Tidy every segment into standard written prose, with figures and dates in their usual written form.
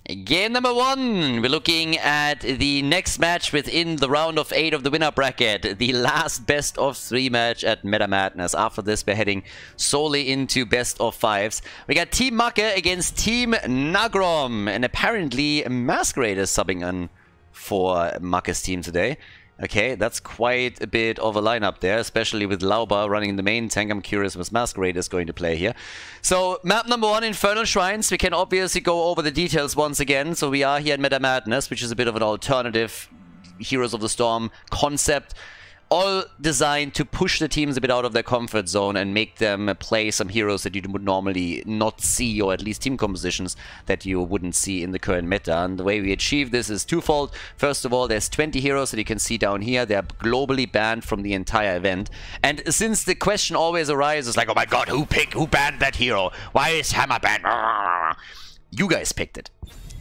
Game number 1, we're looking at the next match within the round of 8 of the winner bracket. The last best of 3 match at Meta Madness. After this, we're heading solely into best of 5s. We got Team Makke against Team Nagrom. And apparently, Masquerade is subbing in for Makke's team today. Okay, that's quite a bit of a lineup there, especially with Lauba running the main tank. I'm curious what Masquerade is going to play here. So, map number 1, Infernal Shrines. We can obviously go over the details once again. So we are here at Meta Madness, which is a bit of an alternative Heroes of the Storm concept. All designed to push the teams a bit out of their comfort zone and make them play some heroes that you would normally not see, or at least team compositions that you wouldn't see in the current meta. And the way we achieve this is twofold. First of all, there's 20 heroes that you can see down here. They're globally banned from the entire event. And since the question always arises, like, oh my god, who banned that hero? Why is Hammer banned? You guys picked it.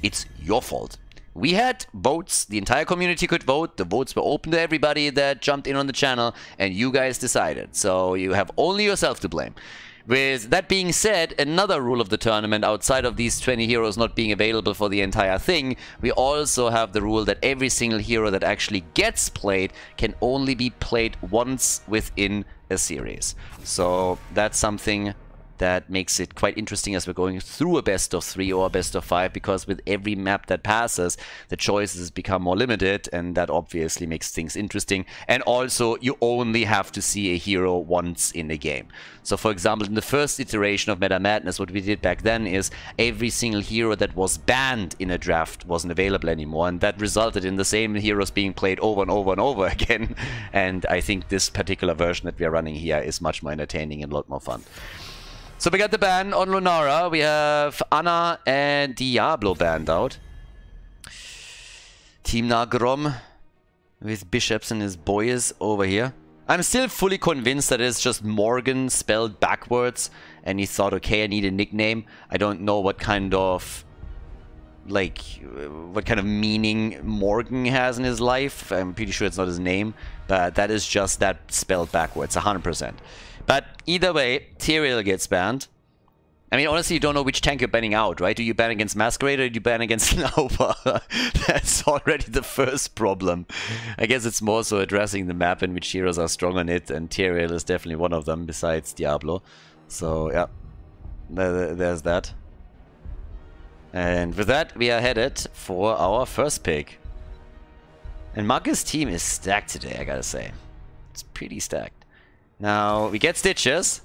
It's your fault. We had votes, the entire community could vote, the votes were open to everybody that jumped in on the channel, and you guys decided. So you have only yourself to blame. With that being said, another rule of the tournament, outside of these 20 heroes not being available for the entire thing, we also have the rule that every single hero that actually gets played can only be played once within a series. So that's something that makes it quite interesting as we're going through a best of 3 or a best of 5, because with every map that passes, the choices become more limited, and that obviously makes things interesting. And also, you only have to see a hero once in a game. So for example, in the first iteration of Meta Madness, what we did back then is every single hero that was banned in a draft wasn't available anymore, and that resulted in the same heroes being played over and over and over again. And I think this particular version that we are running here is much more entertaining and a lot more fun. So we got the ban on Lunara. We have Anna and Diablo banned out. Team Nagrom with Bishops and his boys over here. I'm still fully convinced that it's just Morgan spelled backwards, and he thought, okay, I need a nickname. I don't know what kind of meaning Morgan has in his life. I'm pretty sure it's not his name, but that is just that spelled backwards, 100%. But either way, Tyrael gets banned. I mean, honestly, you don't know which tank you're banning out, right? Do you ban against Masquerade or do you ban against Lauba? That's already the first problem. I guess it's more so addressing the map and which heroes are strong on it, and Tyrael is definitely one of them, besides Diablo. So, yeah, there's that. And with that, we are headed for our first pick. And Makke's team is stacked today, I gotta say. It's pretty stacked. Now, we get Stitches.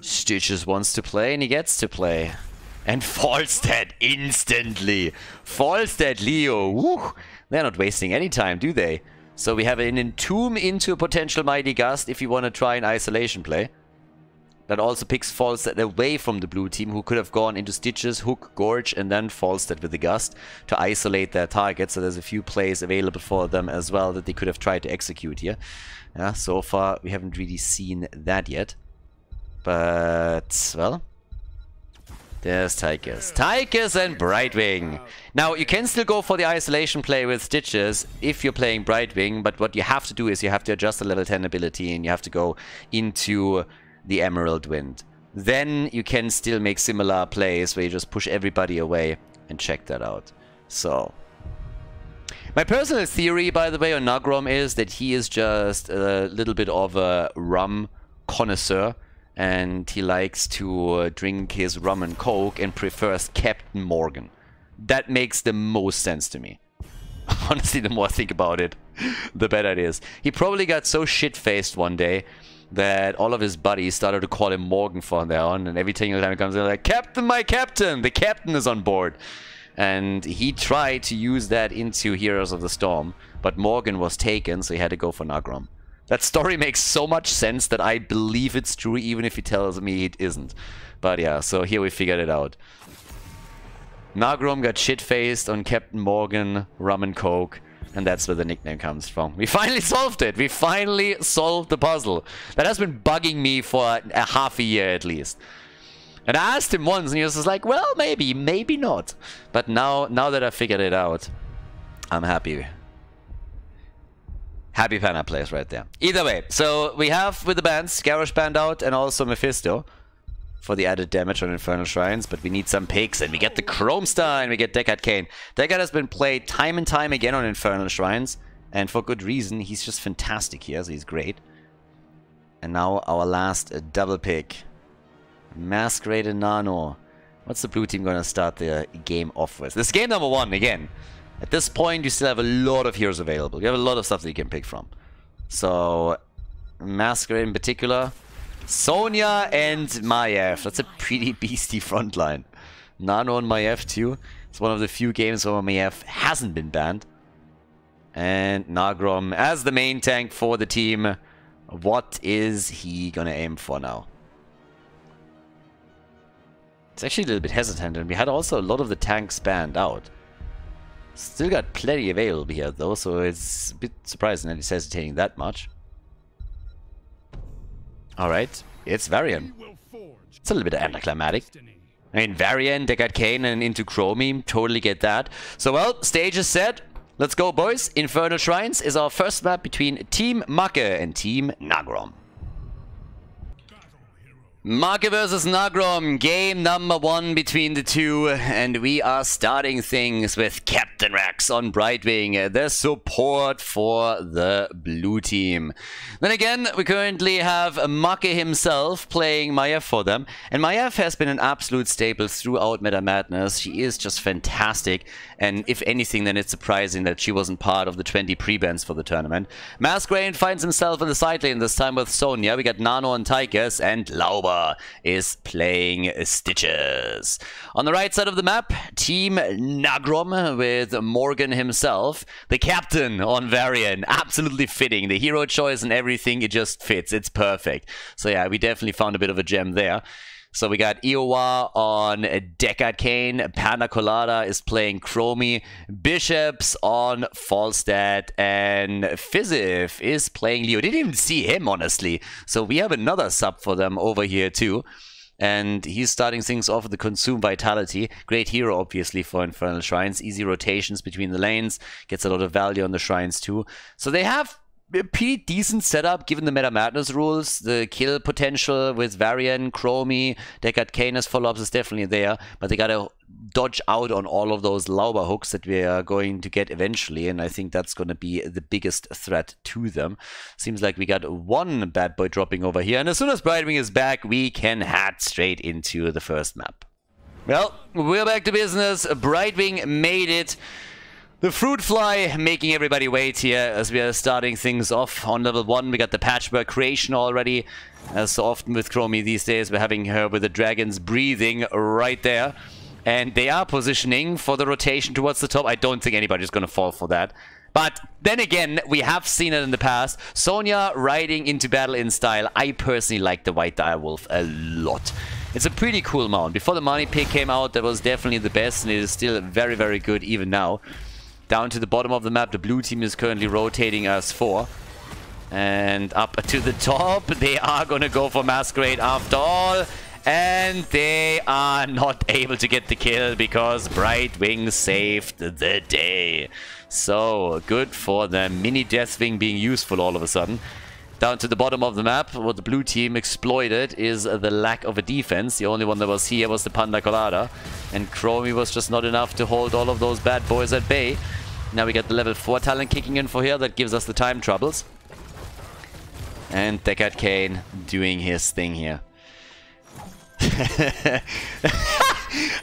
Stitches wants to play, and he gets to play. And falls dead instantly. Falls dead Leo. Woo. They're not wasting any time, do they? So we have an Entomb into a potential Mighty Gust if you want to try an isolation play. That also picks Falstad away from the blue team, who could have gone into Stitches, Hook, Gorge, and then Falstad with the Gust to isolate their target. So there's a few plays available for them as well that they could have tried to execute here. Yeah, so far we haven't really seen that yet. But, well, there's Tychus. Tychus and Brightwing. Now, you can still go for the isolation play with Stitches if you're playing Brightwing, but what you have to do is you have to adjust the level 10 ability and you have to go into the Emerald Wind. Then you can still make similar plays where you just push everybody away and check that out. So, my personal theory, by the way, on Nagrom is that he is just a little bit of a rum connoisseur, and he likes to drink his rum and coke and prefers Captain Morgan. That makes the most sense to me. Honestly, the more I think about it, the better it is. He probably got so shit-faced one day that all of his buddies started to call him Morgan from there on, and every single time he comes in, like, Captain, my captain! The captain is on board! And he tried to use that into Heroes of the Storm, but Morgan was taken, so he had to go for Nagrom. That story makes so much sense that I believe it's true, even if he tells me it isn't. But yeah, so here we figured it out. Nagrom got shit-faced on Captain Morgan, rum and coke, and that's where the nickname comes from. We finally solved it! We finally solved the puzzle. That has been bugging me for a half a year at least. And I asked him once, and he was just like, well, maybe, maybe not. But now that I figured it out, I'm happy. Happy Panna plays right there. Either way, so we have with the bands, Garrosh banned out and also Mephisto. for the added damage on Infernal Shrines, but we need some picks, and we get the Chrome Star, and we get Dehaka Kane. Dehaka has been played time and time again on Infernal Shrines, and for good reason. He's just fantastic here, so he's great. And now our last double pick. Masquerade and Nano. What's the blue team going to start the game off with? This is game number 1 again. At this point, you still have a lot of heroes available. You have a lot of stuff that you can pick from. So, Masquerade in particular. Sonya and Maiev. That's a pretty beastie front line. Nano and Maiev too. It's one of the few games where Maiev hasn't been banned. And Nagrom as the main tank for the team. What is he gonna aim for now? It's actually a little bit hesitant, and we had also a lot of the tanks banned out. Still got plenty available here though, so it's a bit surprising that he's hesitating that much. Alright, it's Varian. It's a little bit anticlimactic. I mean, Varian, Dehaka Kane, and into Chromie, totally get that. So, well, stage is set. Let's go, boys. Infernal Shrines is our first map between Team Makke and Team Nagrom. Makke versus Nagrom, game number 1 between the two, and we are starting things with Captain Rex on Brightwing, the support for the blue team. Then again, we currently have Makke himself playing Maiev for them, and Maiev has been an absolute staple throughout Meta Madness. She is just fantastic, and if anything, then it's surprising that she wasn't part of the 20 pre-bans for the tournament. Masquerade finds himself in the side lane, this time with Sonya. We got Nano and Tychus, and Lauber is playing Stitches. On the right side of the map, Team Nagrom with Morgan himself, the captain on Varian. Absolutely fitting. The hero choice and everything, it just fits. It's perfect. So yeah, we definitely found a bit of a gem there. So we got Iowa on Dehaka Kane, Panda Colada is playing Chromie, Bishops on Falstad, and Fizif is playing Leo. Didn't even see him, honestly. So we have another sub for them over here too. And he's starting things off with the Consume Vitality. Great hero, obviously, for Infernal Shrines. Easy rotations between the lanes. Gets a lot of value on the Shrines too. So they have a pretty decent setup given the Meta Madness rules. The kill potential with Varian, Chromie, Dehaka Kane as follow-ups is definitely there, but they gotta dodge out on all of those Lauber hooks that we are going to get eventually, and I think that's gonna be the biggest threat to them. Seems like we got one bad boy dropping over here, and as soon as Brightwing is back, we can head straight into the first map. Well, we're back to business. Brightwing made it. The Fruit Fly making everybody wait here as we are starting things off. On level 1, we got the Patchwork Creation already. As so often with Chromie these days, we're having her with the Dragon's Breathing right there. And they are positioning for the rotation towards the top. I don't think anybody's going to fall for that. But then again, we have seen it in the past. Sonya riding into battle in style. I personally like the White Direwolf a lot. It's a pretty cool mount. Before the money pick came out, that was definitely the best, and it is still very, very good even now. Down to the bottom of the map, the blue team is currently rotating us 4. And up to the top, they are going to go for Masquerade after all. And they are not able to get the kill because Brightwing saved the day. So, good for them. Mini Deathwing being useful all of a sudden. Down to the bottom of the map, what the blue team exploited is the lack of a defense. The only one that was here was the Panda Colada. And Chromie was just not enough to hold all of those bad boys at bay. Now we got the level 4 talent kicking in for here. That gives us the time troubles. And Dehaka Kane doing his thing here.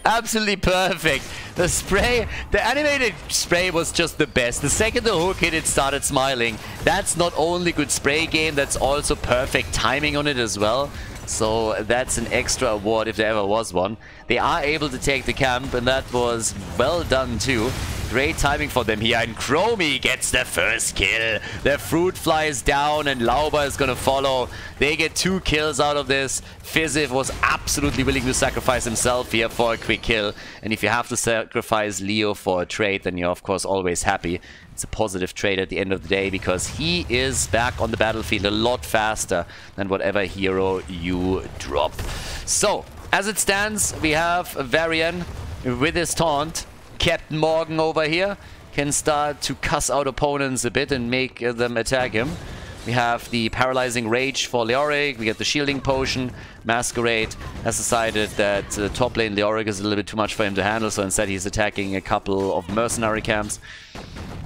Absolutely perfect. The spray, the animated spray was just the best. The second the hook hit, it started smiling. That's not only good spray game, that's also perfect timing on it as well. So that's an extra award if there ever was one. They are able to take the camp, and that was well done too. Great timing for them here, and Chromie gets the first kill. The Fruit Fly is down, and Lauber is gonna follow. They get 2 kills out of this. Fizif was absolutely willing to sacrifice himself here for a quick kill. And if you have to sacrifice Leo for a trade, then you're of course always happy. It's a positive trade at the end of the day because he is back on the battlefield a lot faster than whatever hero you drop. So, as it stands, we have Varian with his taunt. Captain Morgan over here can start to cuss out opponents a bit and make them attack him. We have the Paralyzing Rage for Leoric. We get the Shielding Potion. Masquerade has decided that top lane Leoric is a little bit too much for him to handle, so instead he's attacking a couple of mercenary camps.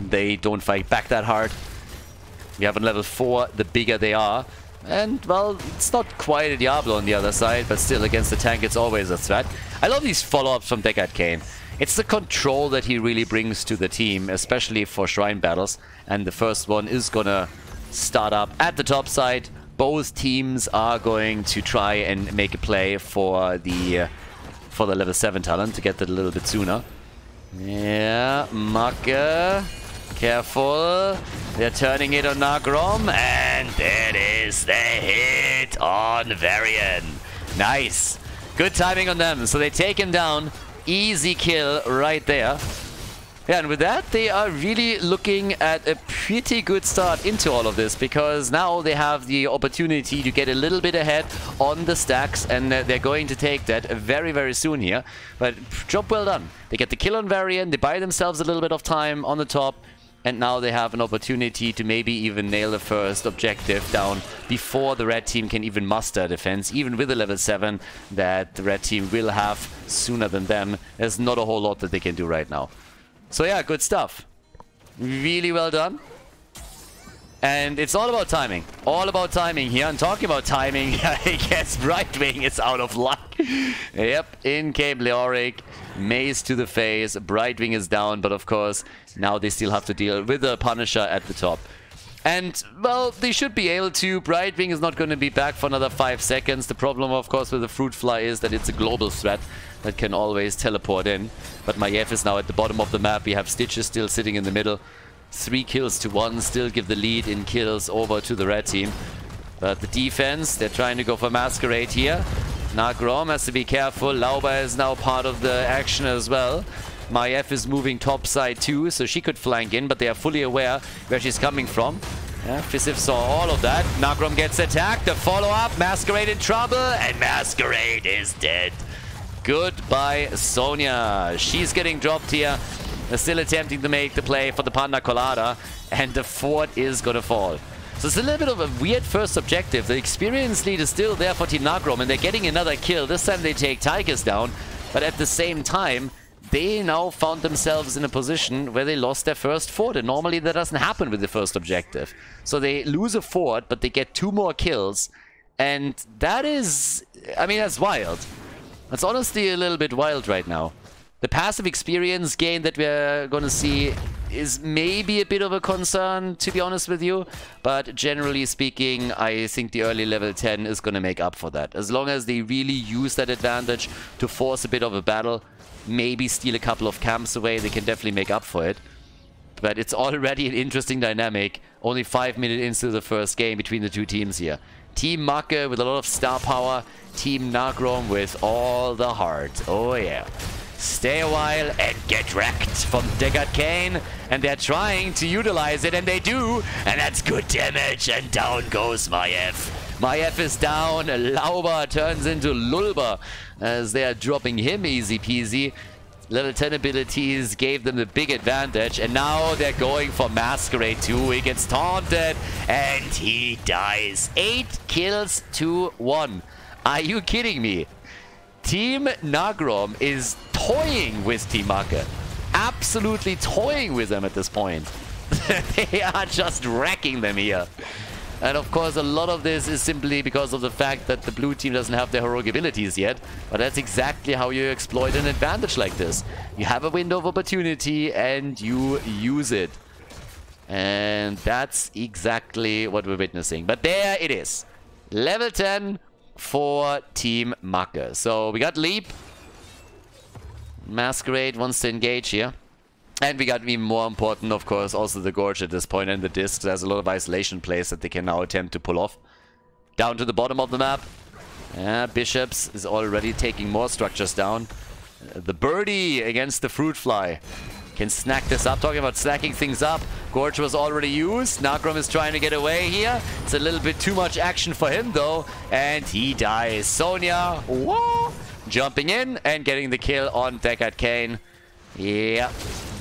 They don't fight back that hard. We have on level 4, the bigger they are. And, well, it's not quite a Diablo on the other side, but still, against the tank, it's always a threat. I love these follow-ups from Dehaka Kane. It's the control that he really brings to the team, especially for Shrine battles. And the first one is gonna start up at the top side. Both teams are going to try and make a play for the level 7 talent to get that a little bit sooner. Yeah, Makke. Careful. They're turning it on Nagrom. And there it is. The hit on Varian. Nice. Good timing on them. So they take him down. Easy kill right there. Yeah, and with that, they are really looking at a pretty good start into all of this, because now they have the opportunity to get a little bit ahead on the stacks, and they're going to take that very, very soon here. But job well done. They get the kill on Varian, they buy themselves a little bit of time on the top, and now they have an opportunity to maybe even nail the first objective down before the red team can even muster defense. Even with the level 7 that the red team will have sooner than them, there's not a whole lot that they can do right now. So yeah, good stuff. Really well done. And it's all about timing. All about timing here. And talking about timing, I guess Brightwing is out of luck. Yep, in came Leoric. Maze to the face. Brightwing is down, but of course, now they still have to deal with the Punisher at the top. And, well, they should be able to. Brightwing is not going to be back for another 5 seconds. The problem, of course, with the Fruit Fly is that it's a global threat that can always teleport in. But Medivh is now at the bottom of the map. We have Stitches still sitting in the middle. 3 kills to 1, still give the lead in kills over to the red team. But the defense, they're trying to go for Masquerade here. Nagrom has to be careful. Lauba is now part of the action as well. Medivh is moving top side too, so she could flank in, but they are fully aware where she's coming from. Yeah, Fizif saw all of that. Nagrom gets attacked. The follow-up. Masquerade in trouble, and Masquerade is dead. Goodbye, Sonya. She's getting dropped here. They're still attempting to make the play for the Panda Colada, and the fort is gonna fall. So it's a little bit of a weird first objective. The experience lead is still there for Team Nagrom, and they're getting another kill. This time they take Tigers down, but at the same time, they now found themselves in a position where they lost their first fort, and normally that doesn't happen with the first objective. So they lose a fort, but they get 2 more kills, and that is... I mean, that's wild. That's honestly a little bit wild right now. The passive experience gain that we're going to see is maybe a bit of a concern, to be honest with you. But generally speaking, I think the early level 10 is going to make up for that. As long as they really use that advantage to force a bit of a battle, maybe steal a couple of camps away, they can definitely make up for it. But it's already an interesting dynamic. Only 5 minutes into the first game between the two teams here. Team Makke with a lot of star power. Team Nagrom with all the heart. Oh yeah. Stay a while and get wrecked from Dehaka Kane. And they're trying to utilize it, and they do. And that's good damage, and down goes Medivh. Medivh is down. Lauba turns into Lulba as they are dropping him easy peasy. Level 10 abilities gave them the big advantage, and now they're going for Masquerade too. He gets taunted, and he dies. 8 kills to 1. Are you kidding me? Team Nagrom is toying with Team Makke. Absolutely toying with them at this point. They are just wrecking them here. And of course, a lot of this is simply because of the fact that the blue team doesn't have their heroic abilities yet. But that's exactly how you exploit an advantage like this. You have a window of opportunity and you use it. And that's exactly what we're witnessing. But there it is. Level 10 for Team Makke. So we got Leap. Masquerade wants to engage here. And we got even more important, of course, also the Gorge at this point and the Disc. There's a lot of isolation plays that they can now attempt to pull off. Down to the bottom of the map. Bishops is already taking more structures down. The Birdie against the Fruit Fly can snack this up. Talking about snacking things up. Gorge was already used. Nagrom is trying to get away here. It's a little bit too much action for him, though. And he dies. Sonya, whoa, jumping in and getting the kill on Dehaka Kane. Yeah,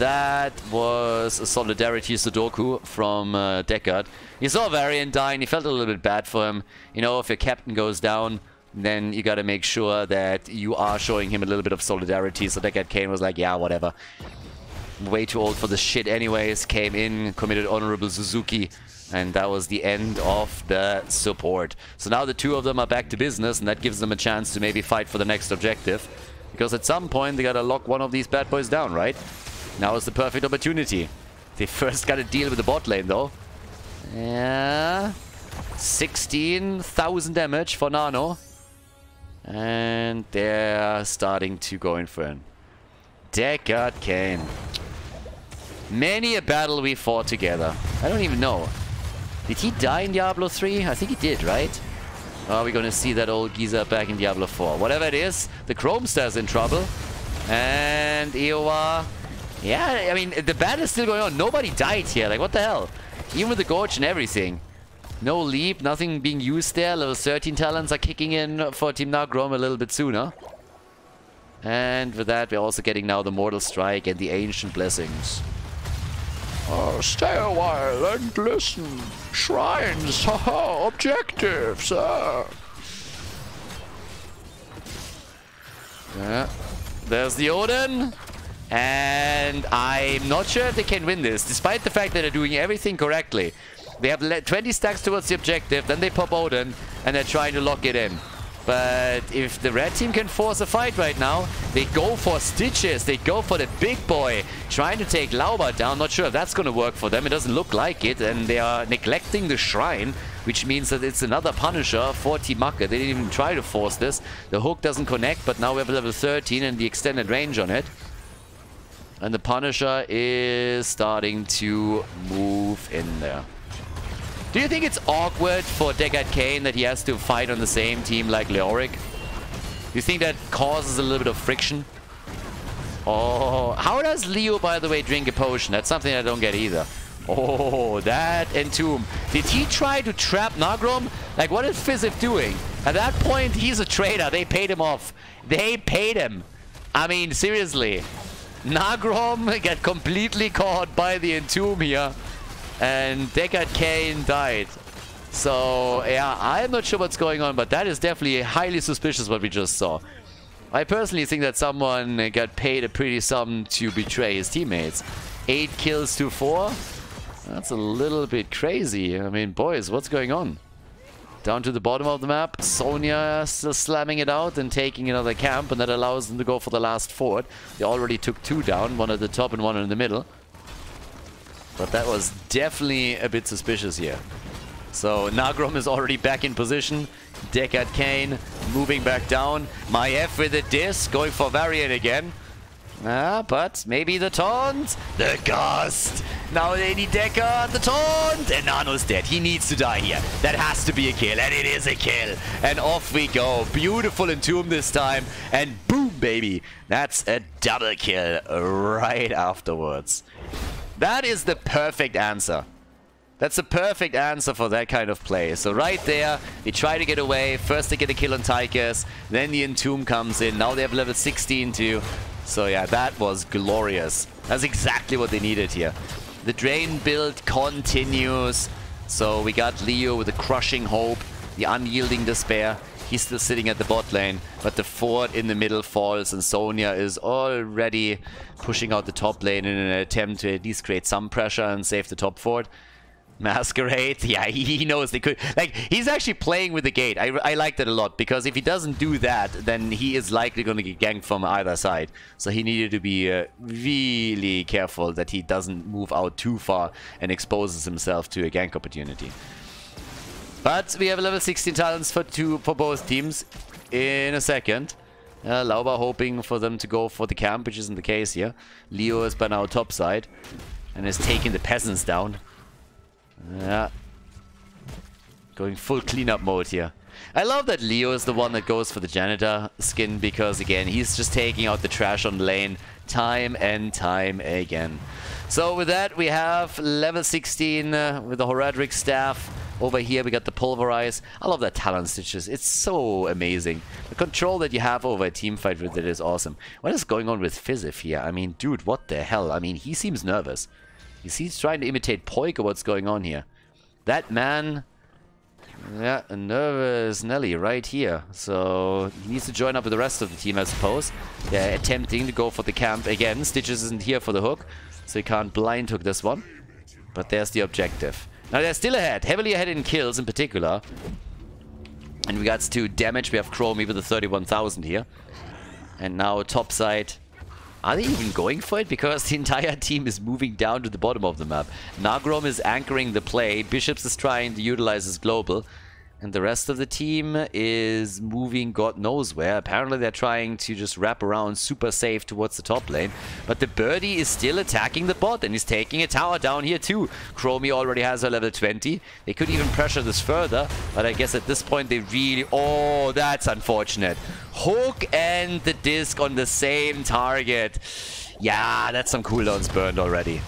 that was a Solidarity Sudoku from Deckard. He saw Varian die and he felt a little bit bad for him. You know, if your captain goes down, then you gotta make sure that you are showing him a little bit of solidarity. So Deckard Cain was like, yeah, whatever. Way too old for this shit anyways. Came in, committed Honorable Suzuki, and that was the end of the support. So now the two of them are back to business, and that gives them a chance to maybe fight for the next objective. Because at some point, they gotta lock one of these bad boys down, right? Now is the perfect opportunity. They first gotta deal with the bot lane, though. Yeah. 16,000 damage for Nano. And they're starting to go in for him. Deckard Cain. Many a battle we fought together. I don't even know. Did he die in Diablo 3? I think he did, right? Are we gonna see that old geezer back in Diablo 4? Whatever it is, the Chrome Star's in trouble. And Iowa... Yeah, I mean, the battle is still going on. Nobody died here. Like, what the hell? Even with the Gorge and everything. No leap, nothing being used there. Level 13 talents are kicking in for Team Nagrom a little bit sooner. And with that, we're also getting now the Mortal Strike and the Ancient Blessings. Oh, stay a while and listen. Shrines, haha, objectives. Yeah. There's the Odin. And I'm not sure if they can win this, despite the fact that they're doing everything correctly. They have 20 stacks towards the objective, then they pop Odin, and they're trying to lock it in. But if the red team can force a fight right now, they go for Stitches, they go for the big boy, trying to take Lauba down. Not sure if that's going to work for them, it doesn't look like it, and they are neglecting the shrine, which means that it's another Punisher for Team Makke. They didn't even try to force this. The hook doesn't connect, but now we have level 13 and the extended range on it. And the Punisher is starting to move in there. Do you think it's awkward for Deckard Cain that he has to fight on the same team like Leoric? Do you think that causes a little bit of friction? Oh, how does Leo, by the way, drink a potion? That's something I don't get either. Oh, that Entomb. Did he try to trap Nagrom? Like, what is Fizzif doing? At that point, he's a traitor. They paid him off. They paid him. I mean, seriously. Nagrom got completely caught by the Entomb here. And Deckard Cain died. So, yeah, I'm not sure what's going on, but that is definitely highly suspicious what we just saw. I personally think that someone got paid a pretty sum to betray his teammates. 8 kills to 4? That's a little bit crazy. I mean, boys, what's going on? Down to the bottom of the map, Sonya still slamming it out and taking another camp, and that allows them to go for the last fort. They already took 2 down, one at the top and one in the middle. But that was definitely a bit suspicious here. So Nagrom is already back in position. Deckard Cain moving back down. Maiev with a disc, going for Varian again. But maybe the taunt. The gust. Now they need Deckard, the taunt. And Nano's dead. He needs to die here. That has to be a kill. And it is a kill. And off we go. Beautiful Entomb this time. And boom, baby. That's a double kill right afterwards. That is the perfect answer. That's the perfect answer for that kind of play. So right there, they try to get away. First they get a kill on Tychus, then the Entomb comes in. Now they have level 16 too. So yeah, that was glorious. That's exactly what they needed here. The Drain build continues. So we got Leo with the Crushing Hope, the Unyielding Despair. He's still sitting at the bot lane, but the fort in the middle falls, and Sonya is already pushing out the top lane in an attempt to at least create some pressure and save the top fort. Masquerade, yeah, he knows they could. Like, he's actually playing with the gate. I like that a lot, because if he doesn't do that, then he is likely going to get ganked from either side. So he needed to be really careful that he doesn't move out too far and exposes himself to a gank opportunity. But we have level 16 talents for both teams in a second. Lauba hoping for them to go for the camp, which isn't the case here. Leo is by now top side and is taking the peasants down. Yeah. Going full cleanup mode here. I love that Leo is the one that goes for the janitor skin, because again, he's just taking out the trash on the lane time and time again. So with that, we have level 16 with the Horadric staff. Over here, we got the Pulverize. I love that Talon Stitches. It's so amazing. The control that you have over a team fight with it is awesome. What is going on with Fizif here? I mean, dude, what the hell? I mean, he seems nervous. He's trying to imitate Poik or what's going on here. That man... Yeah, a nervous Nelly right here. So he needs to join up with the rest of the team, I suppose. They're attempting to go for the camp again. Stitches isn't here for the hook, so he can't blind hook this one. But there's the objective. Now they're still ahead, heavily ahead in kills in particular. In regards to damage, we have Chromie with the 31,000 here. And now top side. Are they even going for it? Because the entire team is moving down to the bottom of the map. Nagrom is anchoring the play. Bishops is trying to utilize his global. And the rest of the team is moving God knows where. Apparently they're trying to just wrap around super safe towards the top lane. But the birdie is still attacking the bot and he's taking a tower down here too. Chromie already has her level 20. They could even pressure this further. But I guess at this point they really... Oh, that's unfortunate. Hook and the disc on the same target. Yeah, that's some cooldowns burned already.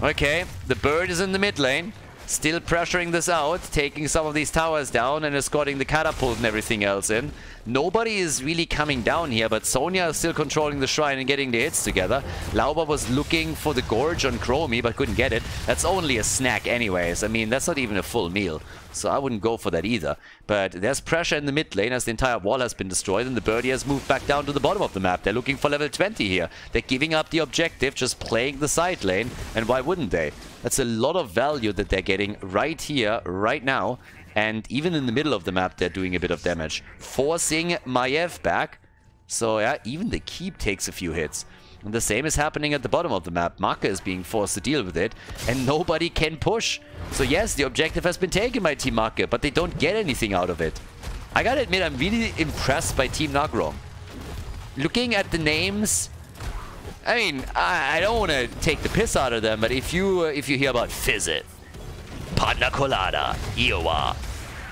Okay, the bird is in the mid lane. Still pressuring this out, taking some of these towers down and escorting the catapult and everything else in. Nobody is really coming down here, but Sonya is still controlling the shrine and getting the hits together. Lauber was looking for the gorge on Chromie, but couldn't get it. That's only a snack anyways. I mean, that's not even a full meal. So I wouldn't go for that either. But there's pressure in the mid lane as the entire wall has been destroyed and the birdie has moved back down to the bottom of the map. They're looking for level 20 here. They're giving up the objective, just playing the side lane. And why wouldn't they? That's a lot of value that they're getting right here, right now. And even in the middle of the map, they're doing a bit of damage. Forcing Medivh back. So yeah, even the keep takes a few hits. And the same is happening at the bottom of the map. Makke is being forced to deal with it. And nobody can push. So yes, the objective has been taken by Team Makke, but they don't get anything out of it. I gotta admit, I'm really impressed by Team Nagrom. Looking at the names... I mean, I don't want to take the piss out of them, but if you hear about Fizzit, Panna Colada, Iowa,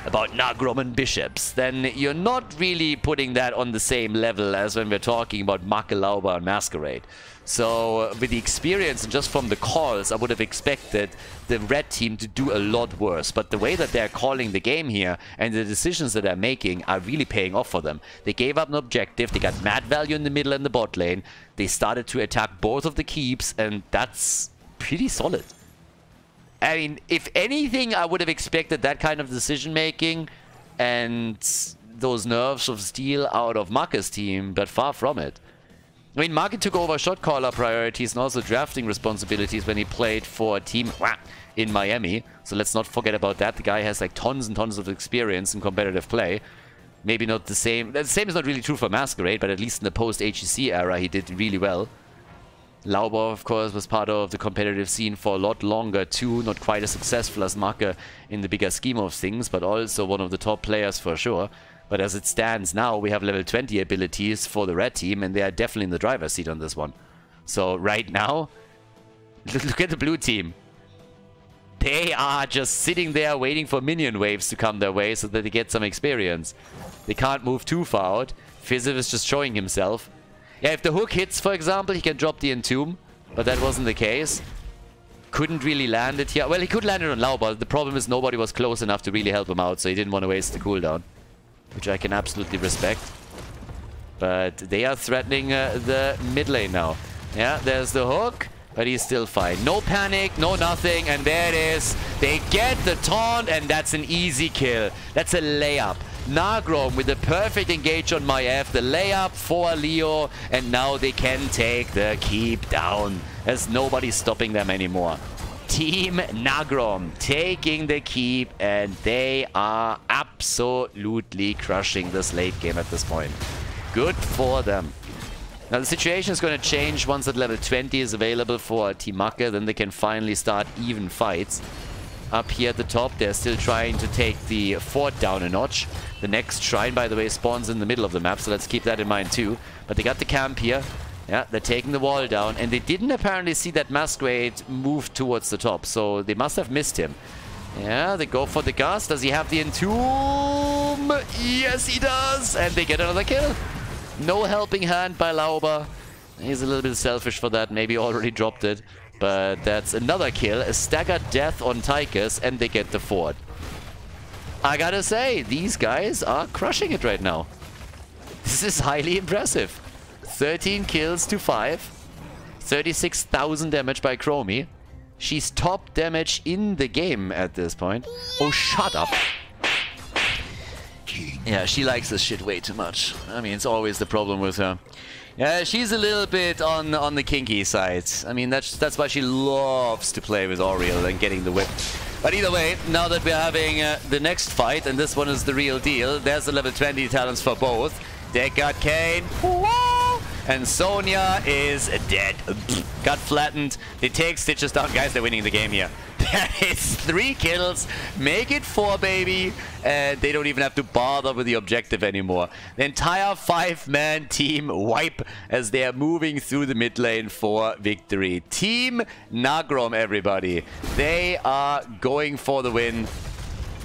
about Nagrom and Bishops, then you're not really putting that on the same level as when we're talking about Makke, Lauber and Masquerade. So with the experience and just from the calls, I would have expected the red team to do a lot worse. But the way that they're calling the game here and the decisions that they're making are really paying off for them. They gave up an objective, they got mad value in the middle and the bot lane. They started to attack both of the keeps and that's pretty solid. I mean, if anything, I would have expected that kind of decision making and those nerves of steel out of Makke's team, but far from it. I mean, Makke took over shot caller priorities and also drafting responsibilities when he played for Team in Miami. So let's not forget about that. The guy has like tons and tons of experience in competitive play. Maybe not the same. The same is not really true for Masquerade, but at least in the post-HEC era, he did really well. Lauber, of course, was part of the competitive scene for a lot longer too. Not quite as successful as Makke in the bigger scheme of things, but also one of the top players for sure. But as it stands now, we have level 20 abilities for the red team, and they are definitely in the driver's seat on this one. So right now, look at the blue team. They are just sitting there waiting for minion waves to come their way so that they get some experience. They can't move too far out. Fizzif is just showing himself. Yeah, if the hook hits, for example, he can drop the Entomb, but that wasn't the case. Couldn't really land it here. Well, he could land it on Lauber. The problem is nobody was close enough to really help him out, so he didn't want to waste the cooldown. Which I can absolutely respect. But they are threatening the mid lane now. Yeah, there's the hook, but he's still fine. No panic, no nothing, and there it is. They get the taunt, and that's an easy kill. That's a layup. Nagrom with the perfect engage on Medivh, the layup for Leo, and now they can take the keep down. There's nobody stopping them anymore. Team Nagrom taking the keep, and they are absolutely crushing this late game at this point. Good for them. Now the situation is going to change once that level 20 is available for Team Makke, then they can finally start even fights. Up here at the top, they're still trying to take the fort down a notch. The next shrine, by the way, spawns in the middle of the map, so let's keep that in mind too. But they got the camp here. Yeah, they're taking the wall down, and they didn't apparently see that Masquerade move towards the top, so they must have missed him. Yeah, they go for the gas. Does he have the Entomb? Yes, he does! And they get another kill. No helping hand by Lauber. He's a little bit selfish for that, maybe already dropped it. But that's another kill, a staggered death on Tychus, and they get the fort. I gotta say, these guys are crushing it right now. This is highly impressive. 13 kills to 5. 36,000 damage by Chromie. She's top damage in the game at this point. Oh, shut up. Yeah, she likes this shit way too much. I mean, it's always the problem with her. Yeah, she's a little bit on the kinky side. I mean, that's why she loves to play with Oriel and getting the whip. But either way, now that we're having the next fight, and this one is the real deal, there's the level 20 talents for both. Deckard Kane. And Sonya is dead. Got flattened. They take Stitches down. Guys, they're winning the game here. That is 3 kills. Make it 4, baby. And they don't even have to bother with the objective anymore. The entire 5-man team wipe as they are moving through the mid lane for victory. Team Nagrom, everybody. They are going for the win.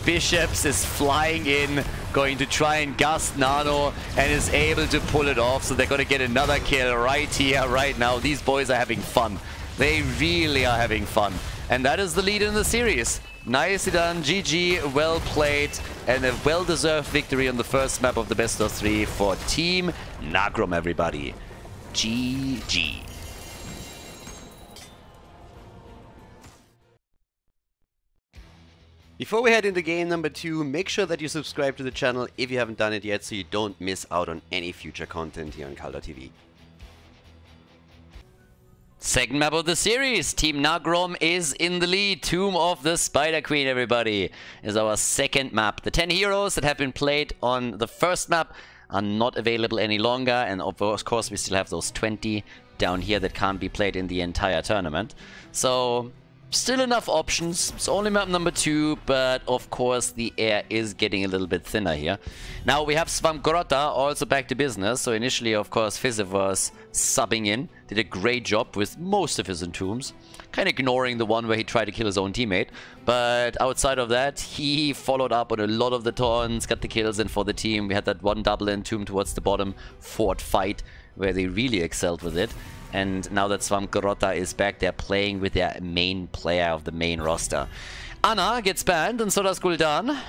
Bishops is flying in, going to try and gust Nano, and is able to pull it off. So they're going to get another kill right here, right now. These boys are having fun. They really are having fun. And that is the lead in the series. Nicely done, GG, well played, and a well-deserved victory on the first map of the best of 3 for Team Nagrom, everybody. GG. Before we head into game number 2, make sure that you subscribe to the channel if you haven't done it yet, so you don't miss out on any future content here on Khaldor TV. Second map of the series. Team Nagrom is in the lead. Tomb of the Spider Queen, everybody, is our second map. The 10 heroes that have been played on the first map are not available any longer, and of course we still have those 20 down here that can't be played in the entire tournament. So still enough options. It's only map number 2, but of course the air is getting a little bit thinner here. Now we have Svamgrota also back to business. So initially, of course, Fizzev was subbing in. Did a great job with most of his entombs. Kind of ignoring the one where he tried to kill his own teammate. But outside of that, he followed up on a lot of the taunts, got the kills in for the team. We had that one double entomb towards the bottom fort fight where they really excelled with it. And now that Svamgrota is back, they're playing with their main player of the main roster. Anna gets banned, and so does Gul'dan.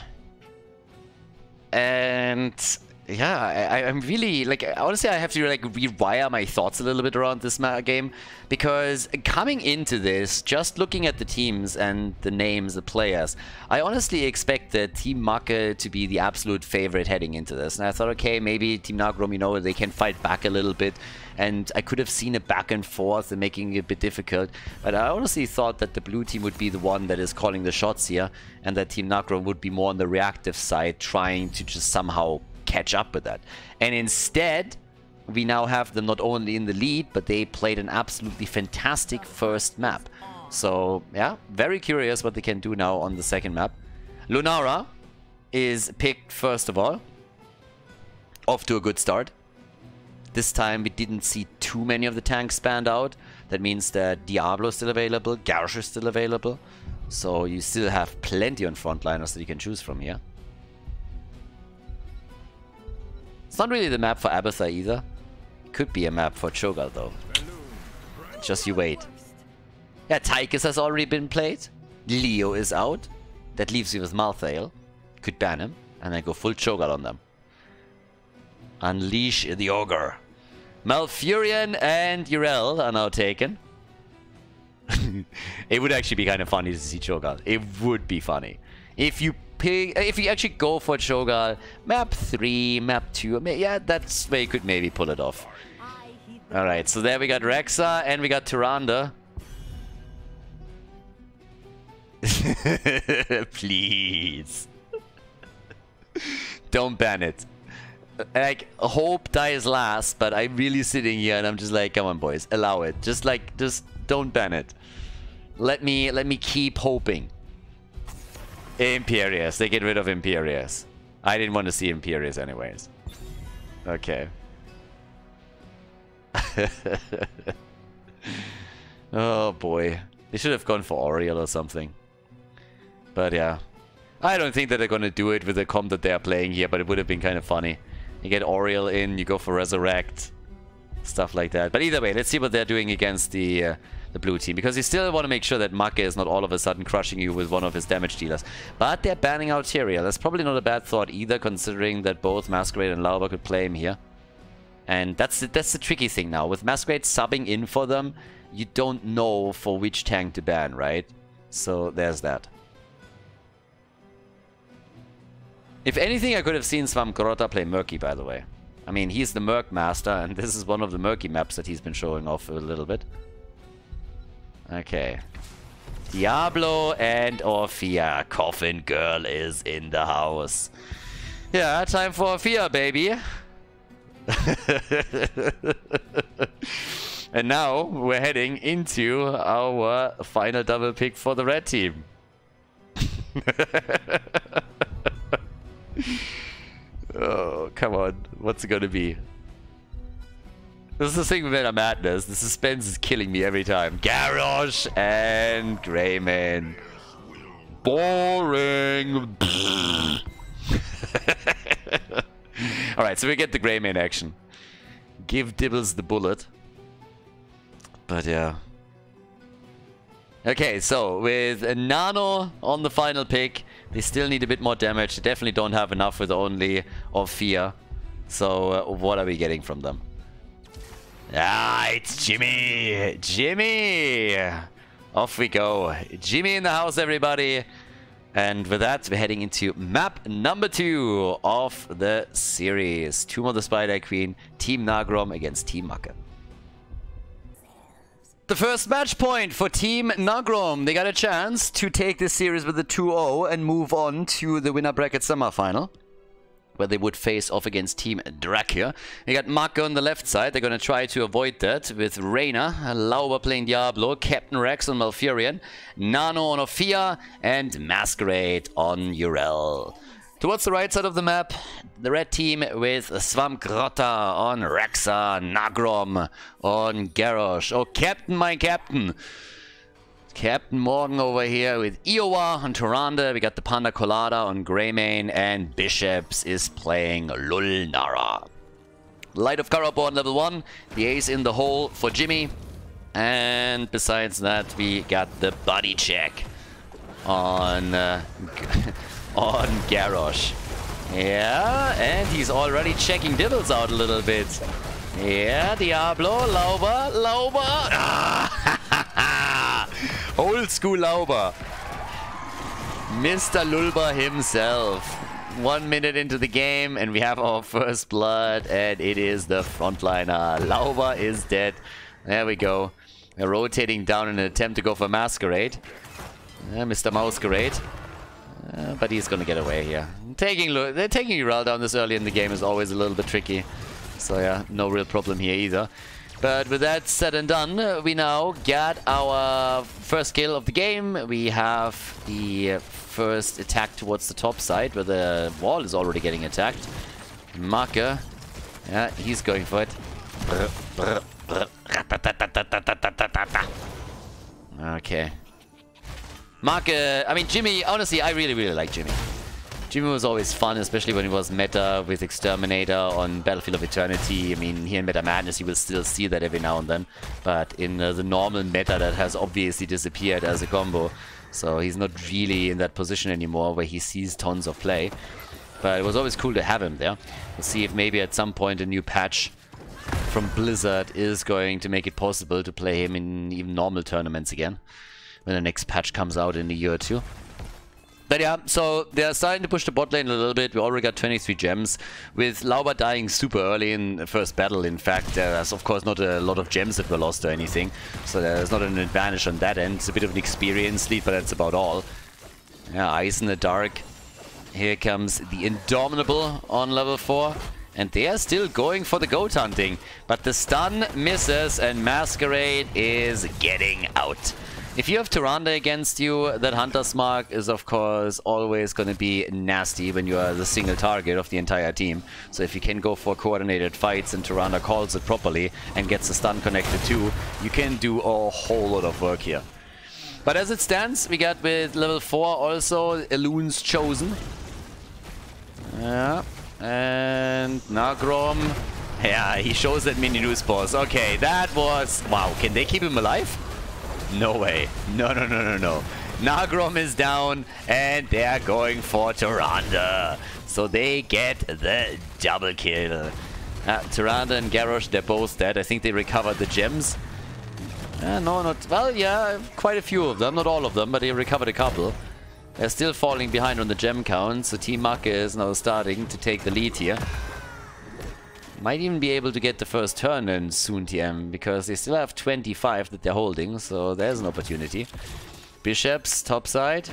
And yeah, I'm really, like, honestly, I have to, like, rewire my thoughts a little bit around this game. Because coming into this, just looking at the teams and the names, the players, I honestly expected Team Makke to be the absolute favorite heading into this. And I thought, okay, maybe Team Nagrom, you know, they can fight back a little bit. And I could have seen a back and forth and making it a bit difficult. But I honestly thought that the blue team would be the one that is calling the shots here. And that Team Nagrom would be more on the reactive side, trying to just somehow catch up with that. And instead, we now have them not only in the lead, but they played an absolutely fantastic first map. So yeah, very curious what they can do now on the second map. Lunara is picked first of all. Off to a good start. This time we didn't see too many of the tanks spanned out. That means that Diablo is still available, Garrosh is still available. So you still have plenty on frontliners that you can choose from here. It's not really the map for Abathur either. It could be a map for Cho'Gath though. Just you wait. Yeah, Tychus has already been played. Leo is out. That leaves you with Malthael. Could ban him and then go full Cho'Gath on them. Unleash the Ogre. Malfurion and Yrel are now taken. It would actually be kind of funny to see Cho'Gath. It would be funny. If you actually go for Cho'Gath, map 3, map 2, yeah, that's where you could maybe pull it off. Alright, so there we got Rexa and we got Tyrande. Please. Don't ban it. Like, hope dies last, but I'm really sitting here and I'm just like, come on boys, allow it. Just don't ban it. Let me keep hoping. Imperius, they get rid of Imperius. I didn't want to see Imperius anyways. Okay. Oh boy. They should have gone for Oriel or something. But yeah. I don't think that they're gonna do it with the comp that they are playing here, but it would have been kind of funny. You get Oriel in, you go for Resurrect. stuff like that. But either way, let's see what they're doing against the blue team, because you still want to make sure that Makke is not all of a sudden crushing you with one of his damage dealers. But they're banning out Tyrael. That's probably not a bad thought either, considering that both Masquerade and Lauber could play him here. And that's the tricky thing now. With Masquerade subbing in for them, you don't know for which tank to ban, right? So there's that. If anything, I could have seen Svamkrota play Murky, by the way. I mean, he's the Merc Master, and this is one of the Murky maps that he's been showing off a little bit. Okay. Diablo and Orphea. Coffin Girl is in the house. Yeah, time for Orphea, baby. And now we're heading into our final double pick for the red team. Oh, come on. What's it gonna be? This is the thing with Meta Madness. The suspense is killing me every time. Garrosh and Greymane. Boring. Alright, so we get the Greymane action. Give Dibbles the bullet. But yeah. Okay, so with a Nano on the final pick, they still need a bit more damage. They definitely don't have enough with only Orphea. So what are we getting from them? Ah, it's Jimmy! Jimmy! Off we go. Jimmy in the house, everybody. And with that, we're heading into map number 2 of the series. Tomb of the Spider Queen, Team Nagrom against Team Makke. The first match point for Team Nagrom. They got a chance to take this series with a 2-0 and move on to the winner bracket semifinal, where they would face off against Team Dracula. They got Makke on the left side. They're going to try to avoid that with Reyna, Lauber playing Diablo, Captain Rex on Malfurion, Nano on Orphea, and Masquerade on Uriel. Towards the right side of the map, the red team with Svamkrota on Rexa, Nagrom on Garrosh. Oh, Captain, my Captain! Captain Morgan over here with Iowa on Tyrande. We got the Panda Colada on Greymane, and Bishops is playing Lulnara. Light of Karabor on level 1. The ace in the hole for Jimmy. And besides that, we got the body check on on Garrosh. Yeah, and he's already checking Dibbles out a little bit. Yeah, Diablo, Lauber. Ah, old school Lauber. Mr. Lulber himself. 1 minute into the game and we have our first blood, and it is the frontliner. Lauber is dead. There we go. We're rotating down in an attempt to go for Masquerade. Mr. Masquerade. But he's gonna get away here. Taking Uriel down this early in the game is always a little bit tricky. So yeah, no real problem here either. But with that said and done, we now got our first kill of the game. We have the first attack towards the top side, where the wall is already getting attacked. Makke, yeah, he's going for it. Okay. Makke, I mean Jimmy, honestly, I really like Jimmy. Jimmy was always fun, especially when he was meta with Exterminator on Battlefield of Eternity. I mean, here in Meta Madness you will still see that every now and then. But in the normal meta, that has obviously disappeared as a combo. So he's not really in that position anymore where he sees tons of play. But it was always cool to have him there. We'll see if maybe at some point a new patch from Blizzard is going to make it possible to play him in even normal tournaments again, when the next patch comes out in a year or two. But yeah, so they're starting to push the bot lane a little bit. We already got 23 gems, with Lauber dying super early in the first battle. In fact, there's of course not a lot of gems that were lost or anything, so there's not an advantage on that end. It's a bit of an experience lead, but that's about all. Yeah, Eyes in the Dark. Here comes the Indomitable on level 4. And they are still going for the goat hunting. But the stun misses and Masquerade is getting out. If you have Tyrande against you, that Hunter's Mark is of course always going to be nasty when you are the single target of the entire team. So if you can go for coordinated fights and Tyrande calls it properly and gets the stun connected too, you can do a whole lot of work here. But as it stands, we got with level 4 also Elune's Chosen. Yeah. And Nagrom Yeah, he shows that mini news pause. Okay, that was... Wow, can they keep him alive? No way. No. Nagrom is down, and they're going for Tyrande. So they get the double kill. Tyrande and Garrosh, they're both dead. I think they recovered the gems. No, not... Well, yeah, quite a few of them. Not all of them, but they recovered a couple. They're still falling behind on the gem count, so Team Makke is now starting to take the lead here. Might even be able to get the first turn in soon, TM, because they still have 25 that they're holding, so there's an opportunity. Bishops, topside,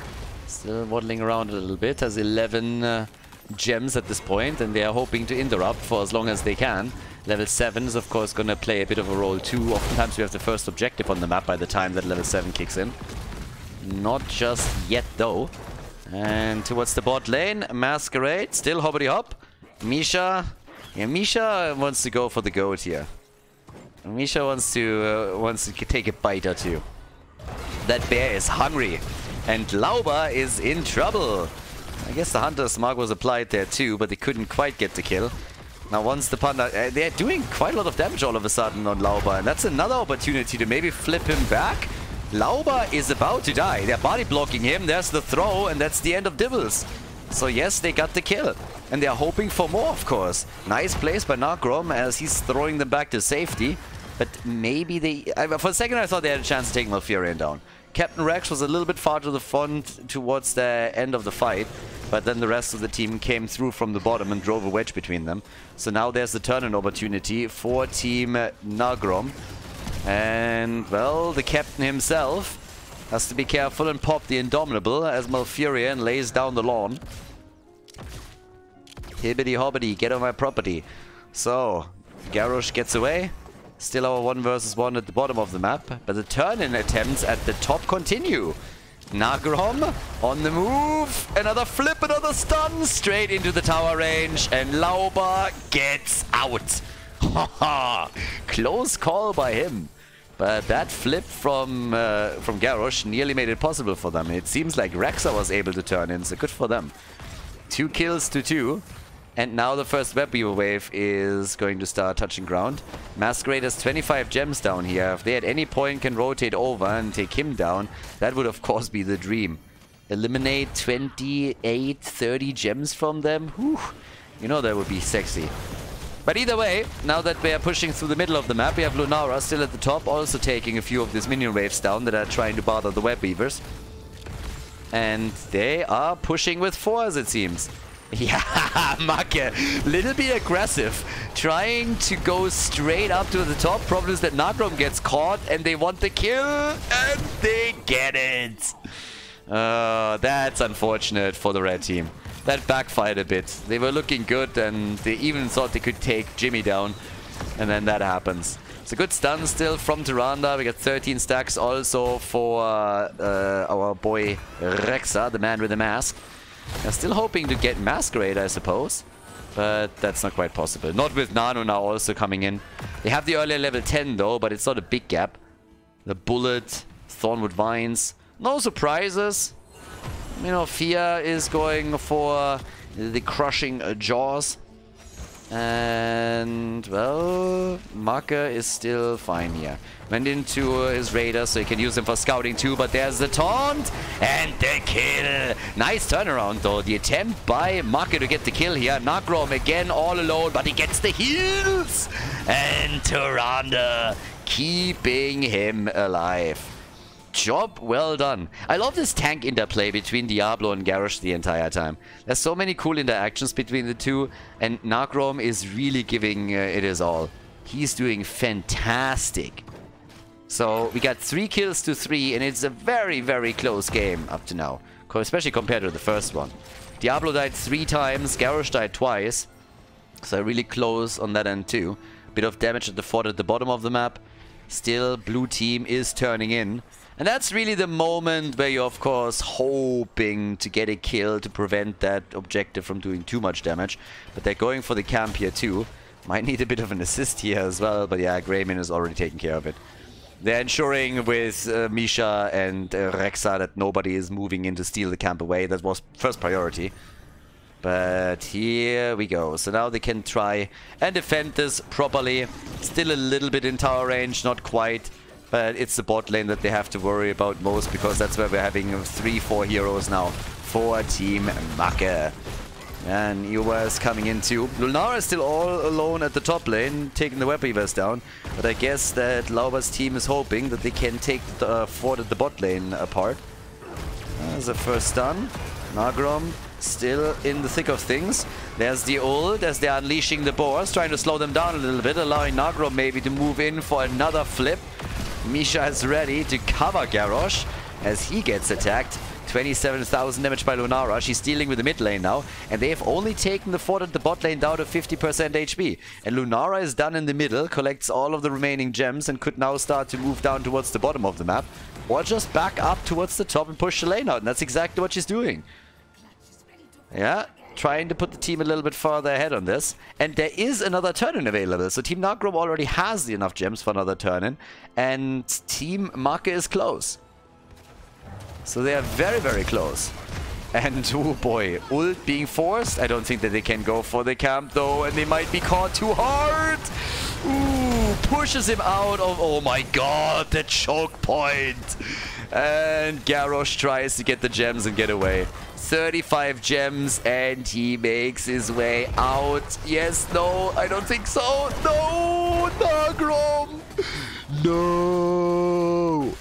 still waddling around a little bit, has 11 gems at this point, and they are hoping to interrupt for as long as they can. Level 7 is of course gonna play a bit of a role too. Oftentimes we have the first objective on the map by the time that level 7 kicks in. Not just yet though. And towards the bot lane, Masquerade, still hobbity hop. Misha, yeah, Misha wants to go for the goat here. Misha wants to take a bite or two. That bear is hungry, and Lauba is in trouble. I guess the Hunter's mark was applied there too, but they couldn't quite get the kill. Now once the Panda... they're doing quite a lot of damage all of a sudden on Lauba, and that's another opportunity to maybe flip him back. Lauba is about to die. They're body blocking him, there's the throw, and that's the end of Dibbles. So yes, they got the kill. And they're hoping for more, of course. Nice place by Nagrom as he's throwing them back to safety. But maybe they... for a second I thought they had a chance of taking Malfurion down. Captain Rex was a little bit far to the front towards the end of the fight, but then the rest of the team came through from the bottom and drove a wedge between them. So now there's the turn-in opportunity for Team Nagrom. And, well, the captain himself has to be careful and pop the Indomitable as Malfurion lays down the lawn. Hibbity hobbity, get on my property. So, Garrosh gets away. Still our 1 versus 1 at the bottom of the map, but the turn-in attempts at the top continue. Nagrom on the move, another flip, another stun, straight into the tower range, and Lauba gets out. Haha, close call by him. But that flip from Garrosh nearly made it possible for them. It seems like Rexa was able to turn in, so good for them. 2 kills to 2. And now the first web weaver wave is going to start touching ground. Masquerade has 25 gems down here. If they at any point can rotate over and take him down, that would of course be the dream. Eliminate 28, 30 gems from them? Whew. You know that would be sexy. But either way, now that we are pushing through the middle of the map, we have Lunara still at the top, also taking a few of these minion waves down that are trying to bother the web weavers. And they are pushing with 4, as it seems. Yeah, Makke, little bit aggressive, trying to go straight up to the top. Problem is that Nagrom gets caught and they want the kill, and they get it. That's unfortunate for the red team. That backfired a bit. They were looking good and they even thought they could take Jimmy down, and then that happens. It's a good stun still from Tyrande. We got 13 stacks also for our boy Rexa, the man with the mask. They're still hoping to get Masquerade, I suppose. But that's not quite possible. Not with Nano now also coming in. They have the earlier level 10 though, but it's not a big gap. The Bullet, Thornwood Vines. No surprises. You know, Fia is going for the Crushing Jaws. And, well, Makke is still fine here. Went into his Raider, so he can use him for scouting too, but there's the taunt and the kill. Nice turnaround though. The attempt by Makke to get the kill here. Nagrom again all alone, but he gets the heals. And Tyrande keeping him alive. Job well done. I love this tank interplay between Diablo and Garrosh the entire time. There's so many cool interactions between the two, and Nagrom is really giving it his all. He's doing fantastic. So we got 3 kills to 3, and it's a very, very close game up to now, especially compared to the first one. Diablo died 3 times, Garrosh died twice, so really close on that end too. Bit of damage at the fort at the bottom of the map. Still, blue team is turning in. And that's really the moment where you're, of course, hoping to get a kill to prevent that objective from doing too much damage. But they're going for the camp here too. Might need a bit of an assist here as well, but yeah, Greymin is already taking care of it. They're ensuring with Misha and Rexa that nobody is moving in to steal the camp away. That was first priority. But here we go. So now they can try and defend this properly. Still a little bit in tower range, not quite. But it's the bot lane that they have to worry about most, because that's where we're having 3-4 heroes now for Team Makke. And Yuwa is coming into. Lunara is still all alone at the top lane, taking the web weavers down. But I guess that Lauber's team is hoping that they can take the fort at the bot lane apart. There's a first stun. Nagrom still in the thick of things. There's the ult as they're unleashing the boars, trying to slow them down a little bit, allowing Nagrom maybe to move in for another flip. Misha is ready to cover Garrosh as he gets attacked. 27,000 damage by Lunara. She's dealing with the mid lane now, and they have only taken the fort at the bot lane down to 50% HP. And Lunara is done in the middle, collects all of the remaining gems, and could now start to move down towards the bottom of the map, or just back up towards the top and push the lane out. And that's exactly what she's doing. Yeah, trying to put the team a little bit further ahead on this. And there is another turn-in available. So Team Nagrom already has enough gems for another turn-in. And Team Makke is close. So they are very, very close. And oh boy, ult being forced. I don't think that they can go for the camp though. And they might be caught too hard. Ooh, pushes him out of... Oh my god, the choke point. And Garrosh tries to get the gems and get away. 35 gems and he makes his way out. Yes, no, I don't think so. No, Nagrom. No.